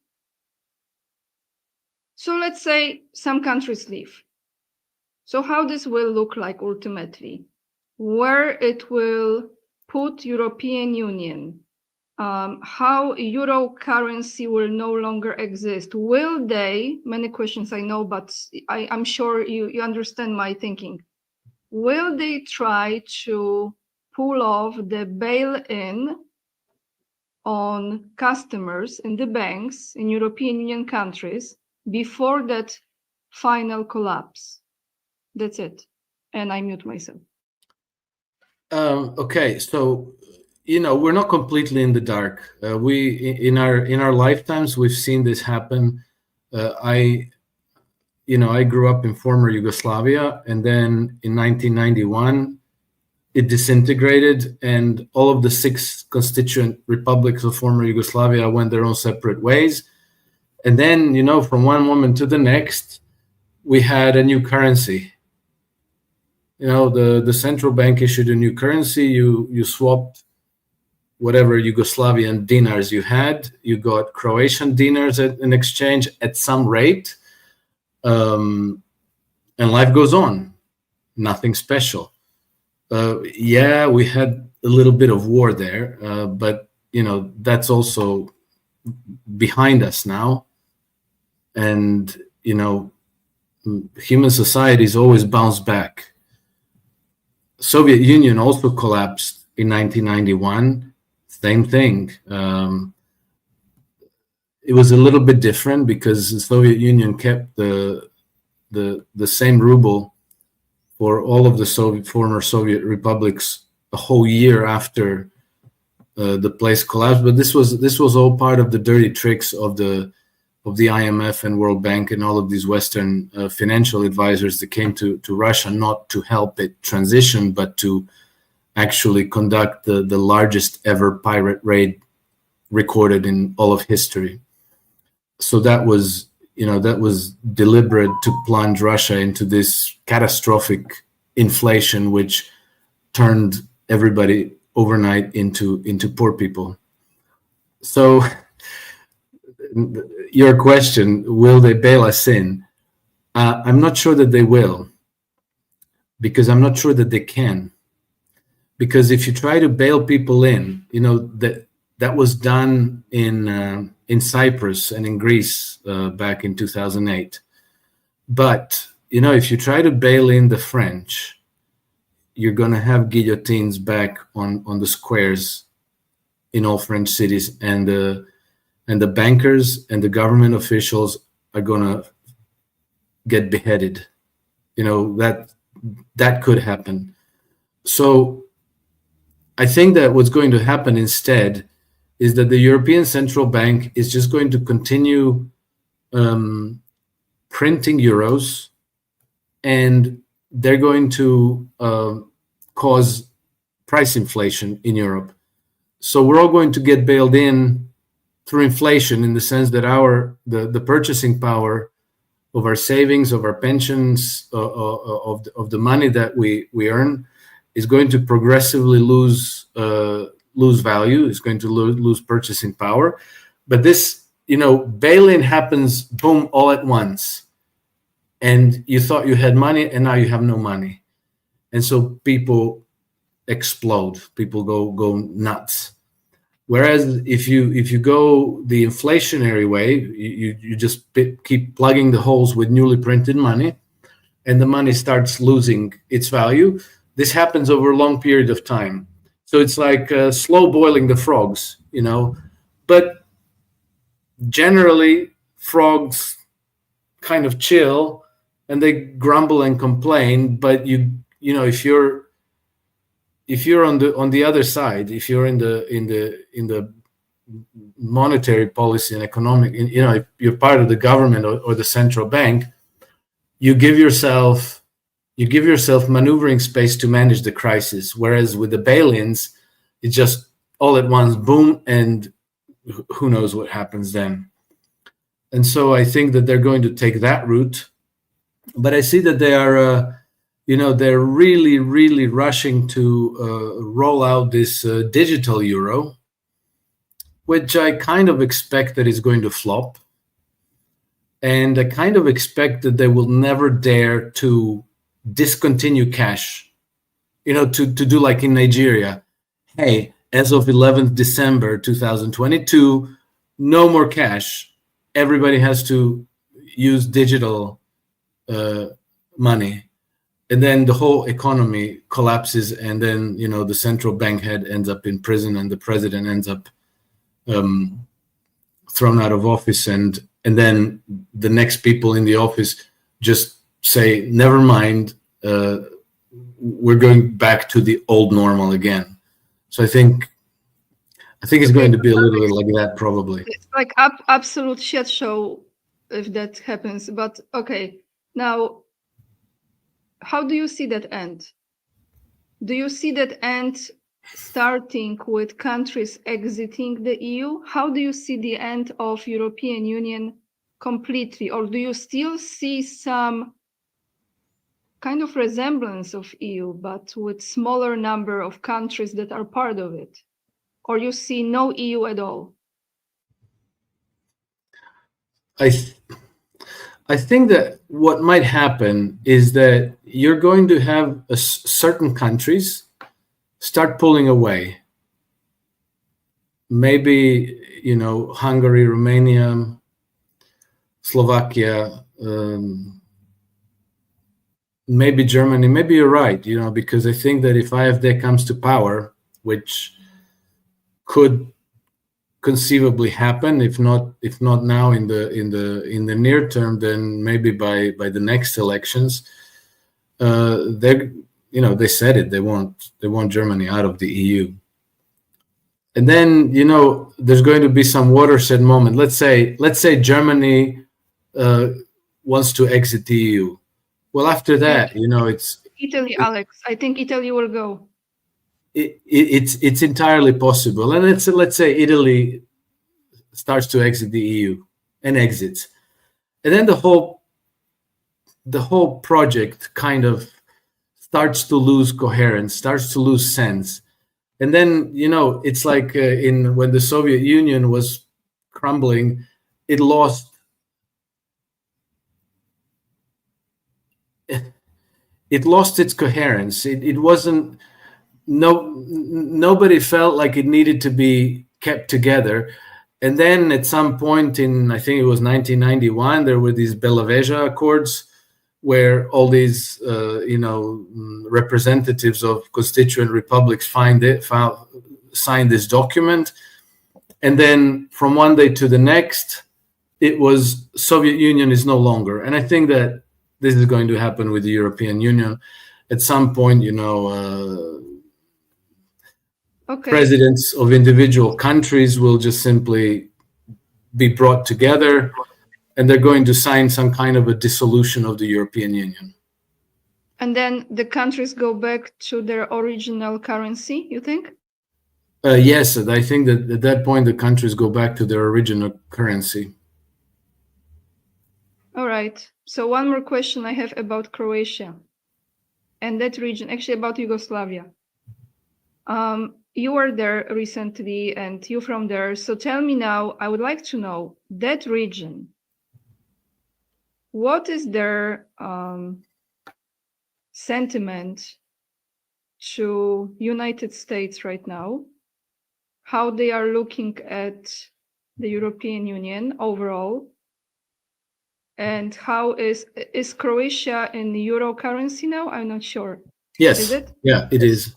So let's say some countries leave. So how this will look like ultimately, where it will put European Union, how euro currency will no longer exist. Will they, many questions I know, but I'm sure you understand my thinking. Will they try to pull off the bail-in on customers in the banks in European Union countries before that final collapse? That's it. And I mute myself. Okay, so we're not completely in the dark. We in our lifetimes we've seen this happen. I grew up in former Yugoslavia, and then in 1991 it disintegrated, and all of the 6 constituent republics of former Yugoslavia went their own separate ways. And then, from one moment to the next, we had a new currency. The central bank issued a new currency. You swapped whatever Yugoslavian dinars you had. You got Croatian dinars in exchange at some rate. And life goes on. Nothing special. Yeah, we had a little bit of war there, but that's also behind us now. And human societies always bounce back. Soviet Union also collapsed in 1991. Same thing. It was a little bit different because the Soviet Union kept the same ruble for all of the former Soviet republics a whole year after the place collapsed. But this was all part of the dirty tricks of the IMF and World Bank and all of these Western financial advisors that came to Russia, not to help it transition, but to actually conduct the largest ever pirate raid recorded in all of history. So that was deliberate to plunge Russia into this catastrophic inflation, which turned everybody overnight into poor people. So your question, will they bail us in? I'm not sure that they will, because I'm not sure that they can. Because if you try to bail people in, that was done in Cyprus and in Greece back in 2008. But if you try to bail in the French, you're going to have guillotines back on the squares in all French cities, and the bankers and the government officials are going to get beheaded. That could happen. So I think that what's going to happen instead is that the European Central Bank is just going to continue printing euros, and they're going to cause price inflation in Europe. So we're all going to get bailed in through inflation, in the sense that the purchasing power of our savings, of our pensions, of the money that we earn is going to progressively lose value. It's going to lose purchasing power. But this, bail-in happens, boom, all at once. And you thought you had money, and now you have no money. And so people explode. People go nuts. Whereas if you go the inflationary way, you just keep plugging the holes with newly printed money, and the money starts losing its value. This happens over a long period of time. So it's like slow boiling the frogs, But generally, frogs kind of chill and they grumble and complain. But if you're on the other side, if you're in the monetary policy and economic, if you're part of the government or the central bank, you give yourself maneuvering space to manage the crisis. Whereas with the bail-ins, it's just all at once, boom, and who knows what happens then. And so I think that they're going to take that route. But I see that they are, they're really, really rushing to roll out this digital euro, which I kind of expect that is going to flop. And I kind of expect that they will never dare to discontinue cash, to do like in Nigeria. Hey, as of 11th December 2022, no more cash. Everybody has to use digital money. And then the whole economy collapses, and then the central bank head ends up in prison, and the president ends up thrown out of office, and then the next people in the office just say, never mind, we're going back to the old normal again. So I think it's going to be a little bit like that, probably. It's like absolute shit show if that happens. But okay, now, how do you see that end? Do you see that end starting with countries exiting the EU? How do you see the end of European Union completely? Or do you still see some kind of resemblance of EU, but with smaller number of countries that are part of it? Or you see no EU at all? I think that what might happen is that you're going to have certain countries start pulling away. Maybe, Hungary, Romania, Slovakia, maybe Germany. Maybe you're right, because I think that if AfD comes to power, which could conceivably happen, if not now in the near term, then maybe by the next elections, they said it, they want Germany out of the EU. And then there's going to be some watershed moment. Let's say Germany wants to exit the EU. Well, after that, it's Italy, Alex. I think Italy will go. It's entirely possible. And let's say Italy starts to exit the EU and exits, and then the whole project kind of starts to lose coherence, starts to lose sense. And then it's like when the Soviet Union was crumbling, it lost its coherence. It wasn't. Nobody felt like it needed to be kept together. And then at some point in, I think it was 1991, there were these Belaveja Accords, where all these representatives of constituent republics signed this document. And then from one day to the next, it was Soviet Union is no longer. And I think that this is going to happen with the European Union. At some point, presidents of individual countries will just simply be brought together, and they're going to sign some kind of a dissolution of the European Union. And then the countries go back to their original currency, you think? Yes, I think that at that point the countries go back to their original currency. All right. So one more question I have about Croatia and that region, actually about Yugoslavia. You were there recently and you from there. So tell me now, I would like to know that region. What is their sentiment to United States right now? How they are looking at the European Union overall? And how is Croatia in euro currency now? I'm not sure. Yes. Is it? Yeah, it is.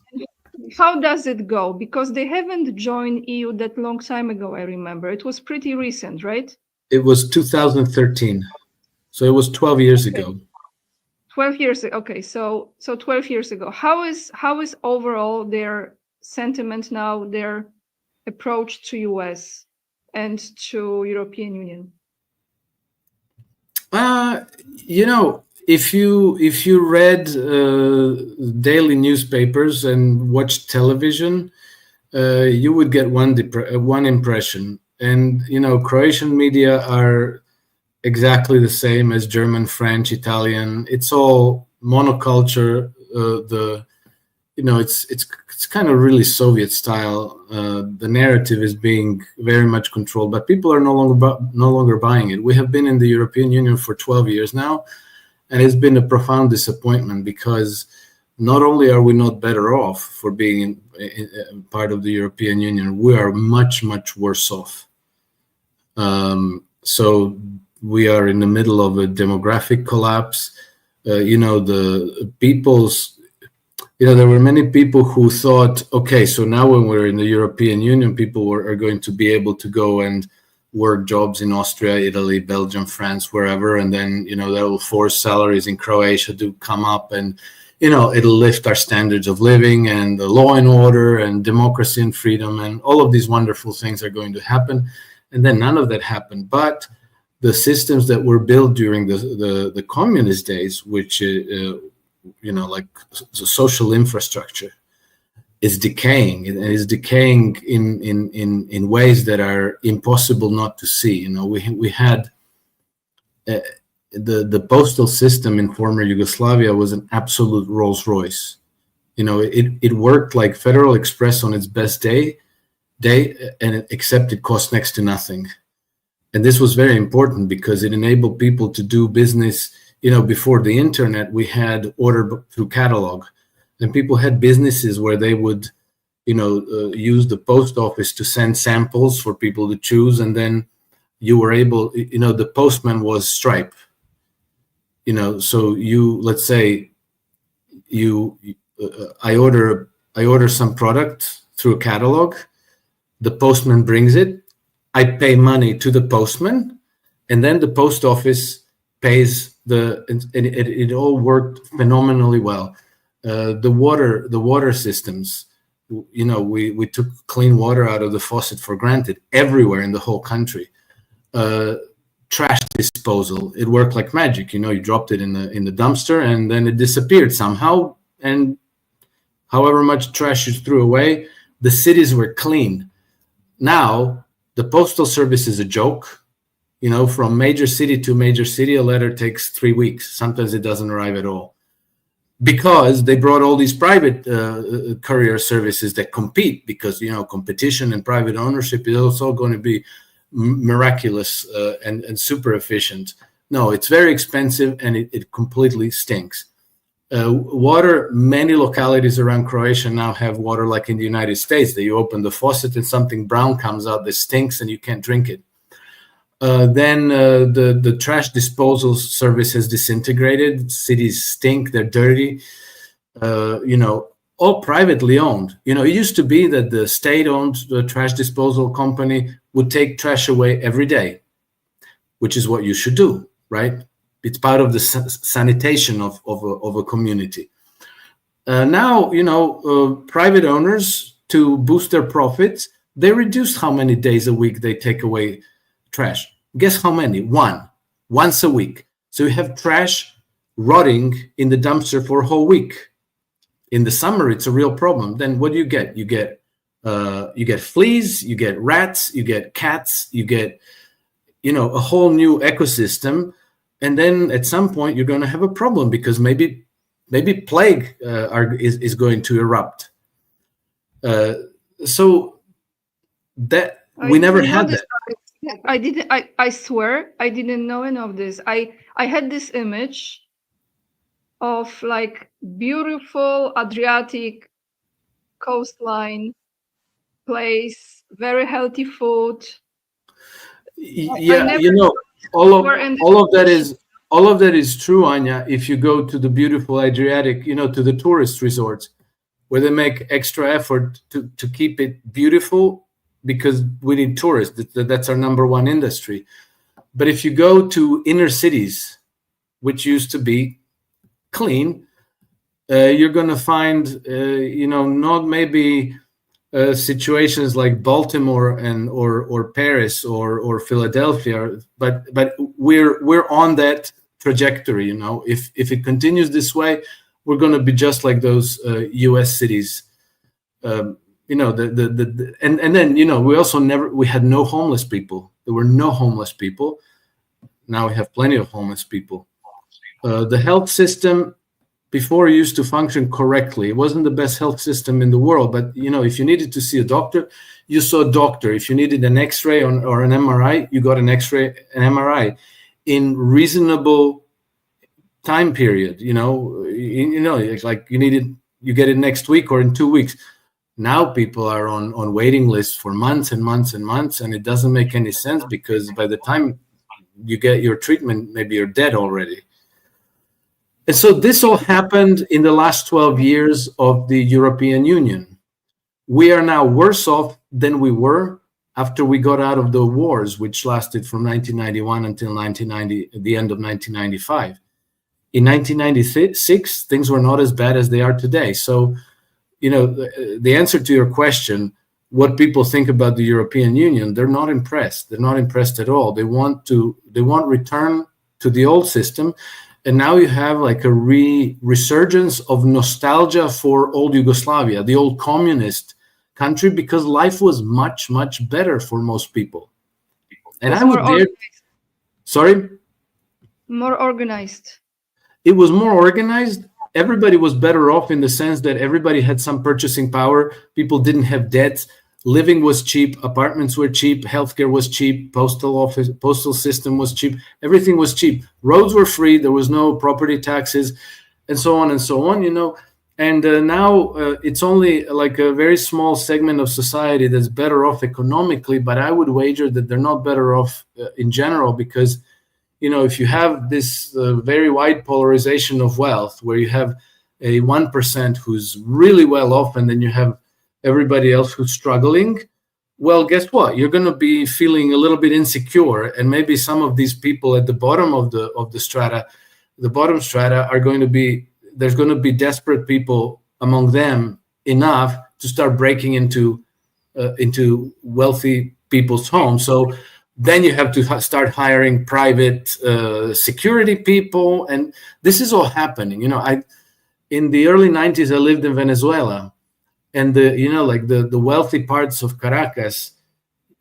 How does it go? Because they haven't joined EU that long time ago, I remember. It was pretty recent, right? It was 2013. So it was 12 years ago. 12 years ago. Okay, so 12 years ago. How is overall their sentiment now, their approach to US and to European Union? If you read daily newspapers and watched television, you would get one impression. And Croatian media are exactly the same as German, French, Italian. It's all monoculture. It's kind of really Soviet style. The narrative is being very much controlled, but people are no longer buying it. We have been in the European Union for 12 years now, And it's been a profound disappointment, because not only are we not better off for being part of the European Union, we are much, much worse off. So we are in the middle of a demographic collapse. The people's, there were many people who thought, okay, so now when we're in the European Union, people are going to be able to go and work jobs in Austria, Italy, Belgium, France, wherever, and then that will force salaries in Croatia to come up, and it'll lift our standards of living and the law and order and democracy and freedom, and all of these wonderful things are going to happen. And then none of that happened. But the systems that were built during the communist days, which like the social infrastructure, is decaying, and is decaying in ways that are impossible not to see. We had the postal system in former Yugoslavia was an absolute Rolls Royce. It worked like Federal Express on its best day, and except it cost next to nothing. And this was very important because it enabled people to do business. Before the internet, we had order through catalog, and people had businesses where they would, use the post office to send samples for people to choose, and then you were able, the postman was Stripe. So let's say I order some product through a catalog, the postman brings it, I pay money to the postman, and then the post office pays and it all worked phenomenally well. The water systems, we took clean water out of the faucet for granted everywhere in the whole country. Trash disposal, it worked like magic. You dropped it in the dumpster, and then it disappeared somehow, and however much trash you threw away, the cities were clean. Now the postal service is a joke. From major city to major city, a letter takes 3 weeks. Sometimes it doesn't arrive at all, because they brought all these private courier services that compete, because competition and private ownership is also going to be miraculous and super efficient. No, it's very expensive, and it completely stinks. Water, many localities around Croatia now have water like in the United States, that you open the faucet and something brown comes out that stinks and you can't drink it. Then the trash disposal service has disintegrated. Cities stink, they're dirty, all privately owned. It used to be that the state-owned trash disposal company would take trash away every day, which is what you should do, right? It's part of the sanitation of a community. Now, private owners, to boost their profits, they reduced how many days a week they take away trash. Guess how many? Once a week. So you have trash rotting in the dumpster for a whole week. In the summer, it's a real problem. Then what do you get? You get fleas, you get rats, you get cats, you get a whole new ecosystem. And then at some point you're going to have a problem, because maybe plague is going to erupt. So that we never had that. I swear I didn't know any of this. I had this image of like beautiful Adriatic coastline place, very healthy food. Yeah, all of that is true, Anya. If you go to the beautiful Adriatic, to the tourist resorts, where they make extra effort to keep it beautiful, because we need tourists. That's our number one industry. But if you go to inner cities, which used to be clean, you're going to find, not maybe situations like Baltimore or Paris or Philadelphia, but we're on that trajectory. If it continues this way, we're going to be just like those U.S. cities. And then we had no homeless people. There were no homeless people. Now we have plenty of homeless people. The health system before used to function correctly. It wasn't the best health system in the world, but if you needed to see a doctor, you saw a doctor. If you needed an X-ray or an MRI, you got an X-ray, an MRI in reasonable time period. It's like you get it next week or in 2 weeks. Now people are on waiting lists for months and months and months, and it doesn't make any sense, because by the time you get your treatment, maybe you're dead already. And so this all happened in the last 12 years of the European Union. We are now worse off than we were after we got out of the wars, which lasted from 1991 until the end of 1995. In 1996, things were not as bad as they are today. So, the answer to your question, what people think about the European Union, they're not impressed. They're not impressed at all. They want return to the old system. And now you have like a resurgence of nostalgia for old Yugoslavia, the old communist country, because life was much, much better for most people. And I would dare... Sorry? More organized. It was more organized. Everybody was better off in the sense that everybody had some purchasing power. People didn't have debts. Living was cheap. Apartments were cheap. Healthcare was cheap. Postal system was cheap. Everything was cheap. Roads were free. There was no property taxes, and so on and so on. And now it's only like a very small segment of society that's better off economically. But I would wager that they're not better off in general, because if you have this very wide polarization of wealth, where you have a 1% who's really well off, and then you have everybody else who's struggling, well, guess what? You're going to be feeling a little bit insecure, and maybe some of these people at the bottom of the strata, the bottom strata, there's going to be desperate people among them enough to start breaking into wealthy people's homes. So then you have to start hiring private security people, and this is all happening. In the early 90s, I lived in Venezuela, and the wealthy parts of Caracas,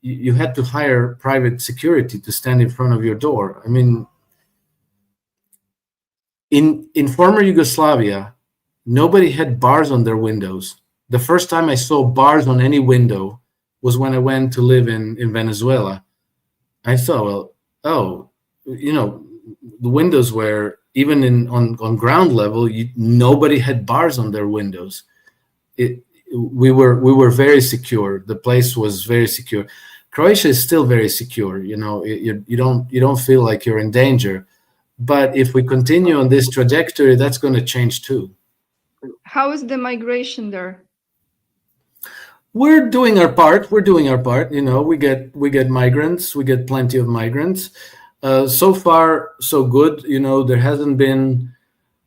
you had to hire private security to stand in front of your door. I mean, in former Yugoslavia, nobody had bars on their windows. The first time I saw bars on any window was when I went to live in Venezuela. I thought, the windows were, even on ground level, nobody had bars on their windows. We were very secure. The place was very secure. Croatia is still very secure. You don't feel like you're in danger. But if we continue on this trajectory, that's going to change too. How is the migration there? We're doing our part. We get migrants. We get plenty of migrants. So far, so good. There hasn't been.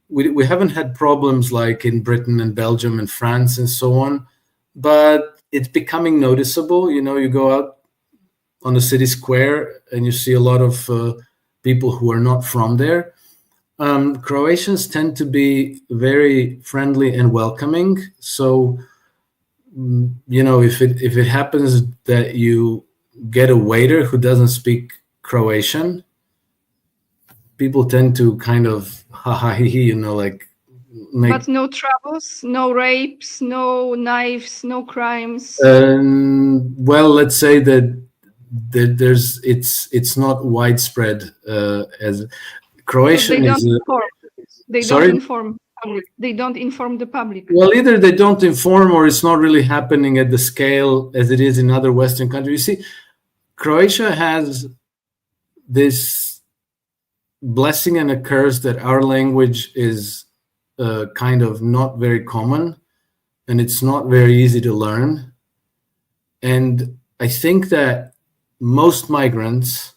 We haven't had problems like in Britain and Belgium and France and so on. But it's becoming noticeable. You go out on the city square and you see a lot of people who are not from there. Croatians tend to be very friendly and welcoming. So, if it happens that you get a waiter who doesn't speak Croatian, people tend to kind of But no troubles, no rapes, no knives, no crimes. Well, let's say that it's not widespread as Croatian is. They don't inform. They don't inform the public. Well, either they don't inform, or it's not really happening at the scale as it is in other Western countries. You see, Croatia has this blessing and a curse that our language is kind of not very common, and it's not very easy to learn. And I think that most migrants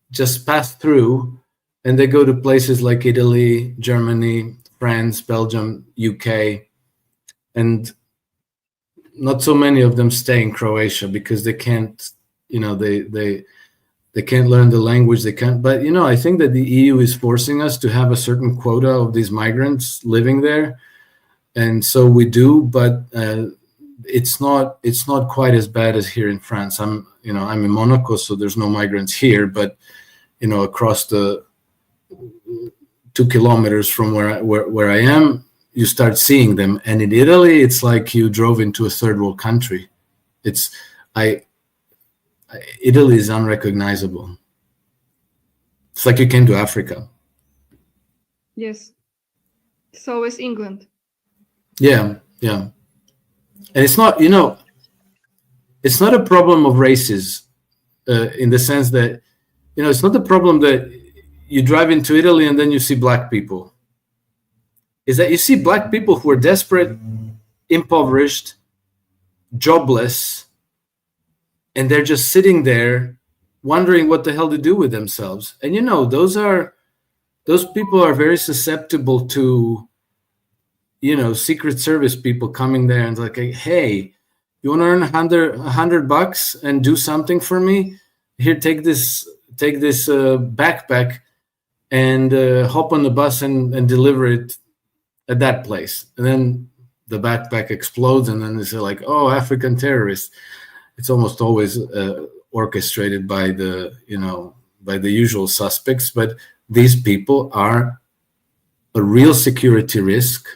just pass through, and they go to places like Italy, Germany, France, Belgium, UK, and not so many of them stay in Croatia because they can't, they can't learn the language. They can't. But I think that the EU is forcing us to have a certain quota of these migrants living there, and so we do. But it's not quite as bad as here in France. I'm in Monaco, so there's no migrants here, but across the 2 kilometers from where I am, you start seeing them. And in Italy, it's like you drove into a third world country. Italy is unrecognizable. It's like you came to Africa. Yes. So is England. Yeah, yeah. And it's not, it's not a problem of races in the sense that, it's not the problem that you drive into Italy and then you see black people. Is that you see black people who are desperate, impoverished, jobless, and they're just sitting there wondering what the hell to do with themselves. And those people are very susceptible to, Secret Service people coming there and like, hey, you want to earn $100 and do something for me? Here, take this backpack and hop on the bus and deliver it at that place. And then the backpack explodes, and then they say like, oh, African terrorists. It's almost always orchestrated by the usual suspects, but these people are a real security risk.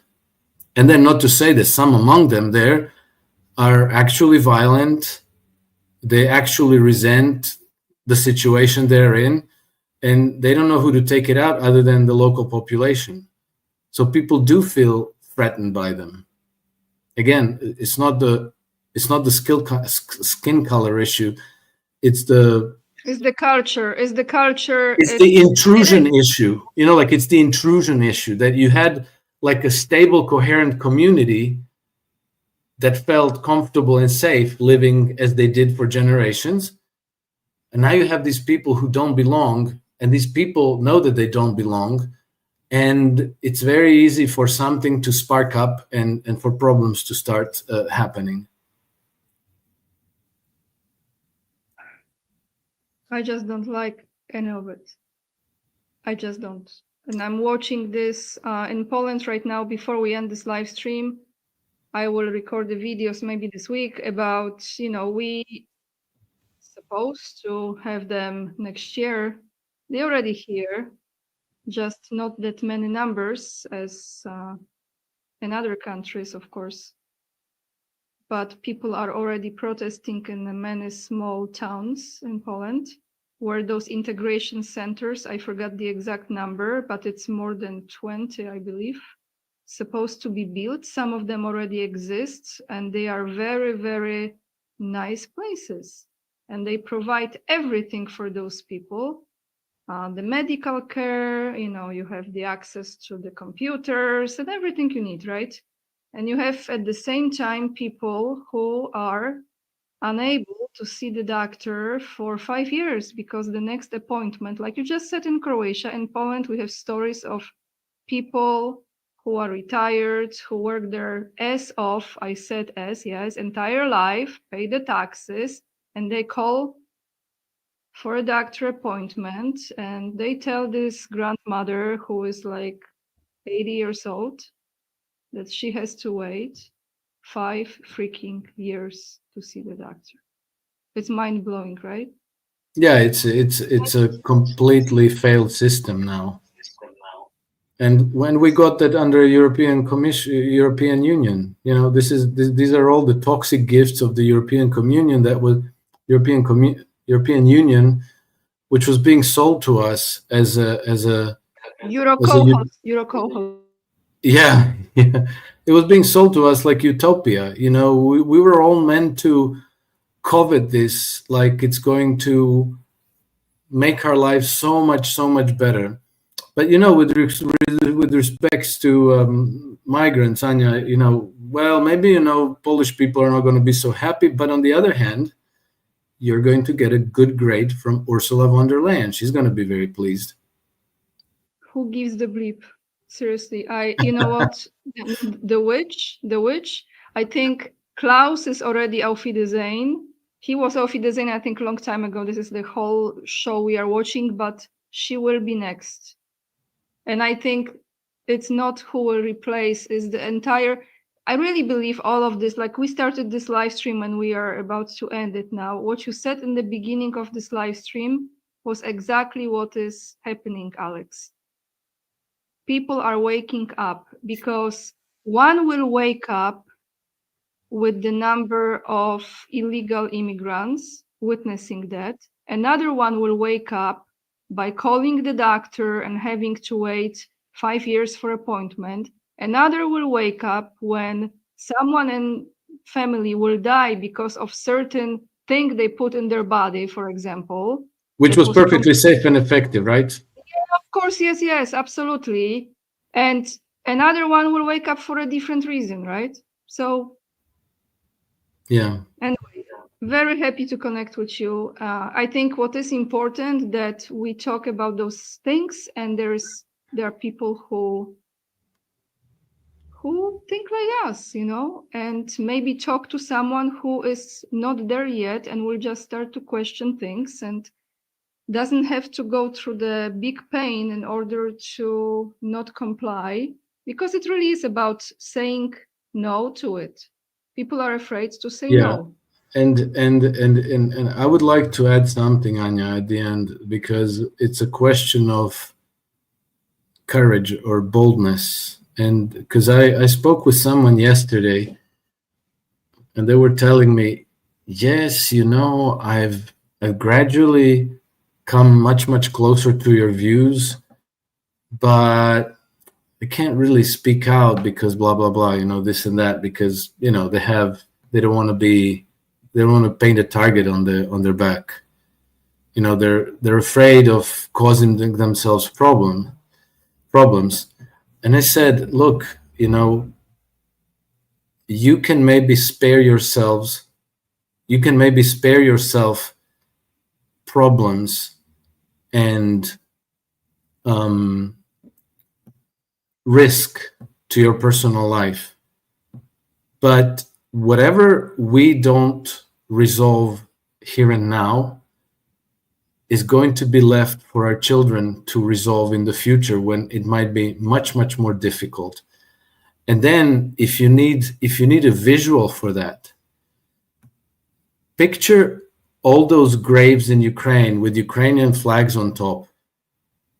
And then not to say that some among them there are actually violent, they actually resent the situation they're in, and they don't know who to take it out other than the local population. So people do feel threatened by them. Again, it's not the skin color issue. It's the culture. It's the intrusion issue. It's the intrusion issue that you had like a stable, coherent community that felt comfortable and safe living as they did for generations. And now you have these people who don't belong, and these people know that they don't belong. And it's very easy for something to spark up and for problems to start happening. I just don't like any of it. I just don't. And I'm watching this in Poland right now. Before we end this live stream, I will record the videos maybe this week about, we supposed to have them next year. They're already here, just not that many numbers as in other countries, of course. But people are already protesting in many small towns in Poland, where those integration centers, I forgot the exact number, but it's more than 20, I believe, supposed to be built. Some of them already exist, and they are very, very nice places. And they provide everything for those people. The medical care, you have the access to the computers and everything you need, right? And you have at the same time people who are unable to see the doctor for 5 years because the next appointment, like you just said in Croatia, in Poland, we have stories of people who are retired, who work their ass off, I said ass, yes, entire life, pay the taxes, and they call for a doctor appointment, and they tell this grandmother who is like 80 years old that she has to wait 5 freaking years to see the doctor. It's mind-blowing, right? Yeah, it's a completely failed system now. And when we got that under European Union, these are all the toxic gifts of the European Communion that was European Union, which was being sold to us as a Euro co-host. Yeah, it was being sold to us like utopia. We were all meant to covet this, like it's going to make our lives so much better. But with respects to migrants, Anya, well, maybe Polish people are not going to be so happy. But on the other hand, you're going to get a good grade from Ursula von der Leyen. She's going to be very pleased. Who gives the bleep? Seriously, you know what? The witch. I think Klaus is already Auf Wiedersehen. He was Auf Wiedersehen, I think, a long time ago. This is the whole show we are watching, but she will be next. And I think it's not who will replace, is the entire. I really believe all of this, like we started this live stream and we are about to end it now. What you said in the beginning of this live stream was exactly what is happening, Alex. People are waking up because one will wake up with the number of illegal immigrants witnessing that. Another one will wake up by calling the doctor and having to wait 5 years for appointment. Another will wake up when someone in family will die because of certain thing they put in their body, for example. Which was perfectly safe and effective, right? Yeah, of course, yes, absolutely. And another one will wake up for a different reason, right? So, yeah. Anyway, very happy to connect with you. I think what is important that we talk about those things, and there are people who think like us, and maybe talk to someone who is not there yet and will just start to question things and doesn't have to go through the big pain in order to not comply, because it really is about saying no to it. People are afraid to say no. And I would like to add something, Anya, at the end, because it's a question of courage or boldness. And because I spoke with someone yesterday, and they were telling me, yes, I've gradually come much closer to your views, but I can't really speak out because blah blah blah, this and that, because they don't want to paint a target on their back. They're afraid of causing themselves problems. And I said, look, you can maybe spare yourself problems and risk to your personal life, but whatever we don't resolve here and now is going to be left for our children to resolve in the future, when it might be much more difficult. And then if you need a visual for that, picture all those graves in Ukraine with Ukrainian flags on top.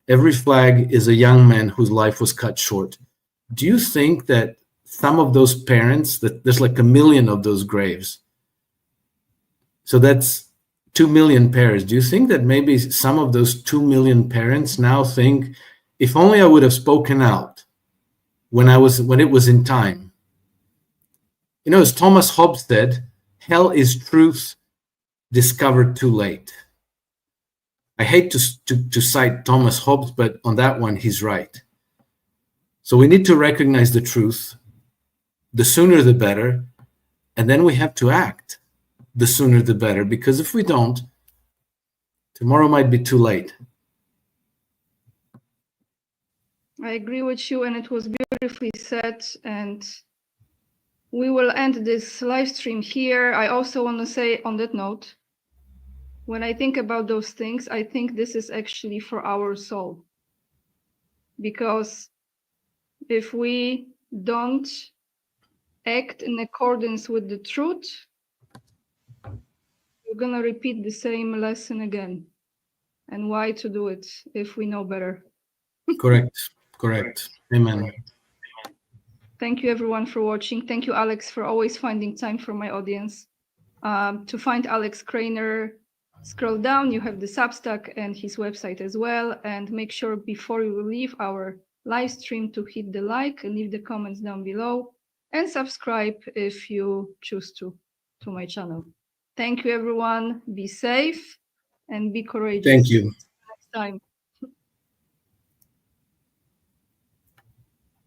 Every flag is a young man whose life was cut short. Do you think that some of those parents, that there's like 1 million of those graves, so that's 2 million parents. Do you think that maybe some of those 2 million parents now think, if only I would have spoken out when it was in time? As Thomas Hobbes said, hell is truth discovered too late. I hate to cite Thomas Hobbes, but on that one, he's right. So we need to recognize the truth, the sooner the better, and then we have to act the sooner the better, because if we don't, tomorrow might be too late. I agree with you, and it was beautifully said, and we will end this live stream here. I also want to say on that note, when I think about those things, I think this is actually for our soul. Because if we don't act in accordance with the truth, we're going to repeat the same lesson again. And why to do it if we know better? Correct. Amen. Thank you everyone for watching. Thank you, Alex, for always finding time for my audience. To find Alex Krainer, scroll down, you have the Substack and his website as well. And make sure before you leave our live stream to hit the like and leave the comments down below, and subscribe if you choose to my channel. Thank you, everyone. Be safe and be courageous. Thank you. Next time.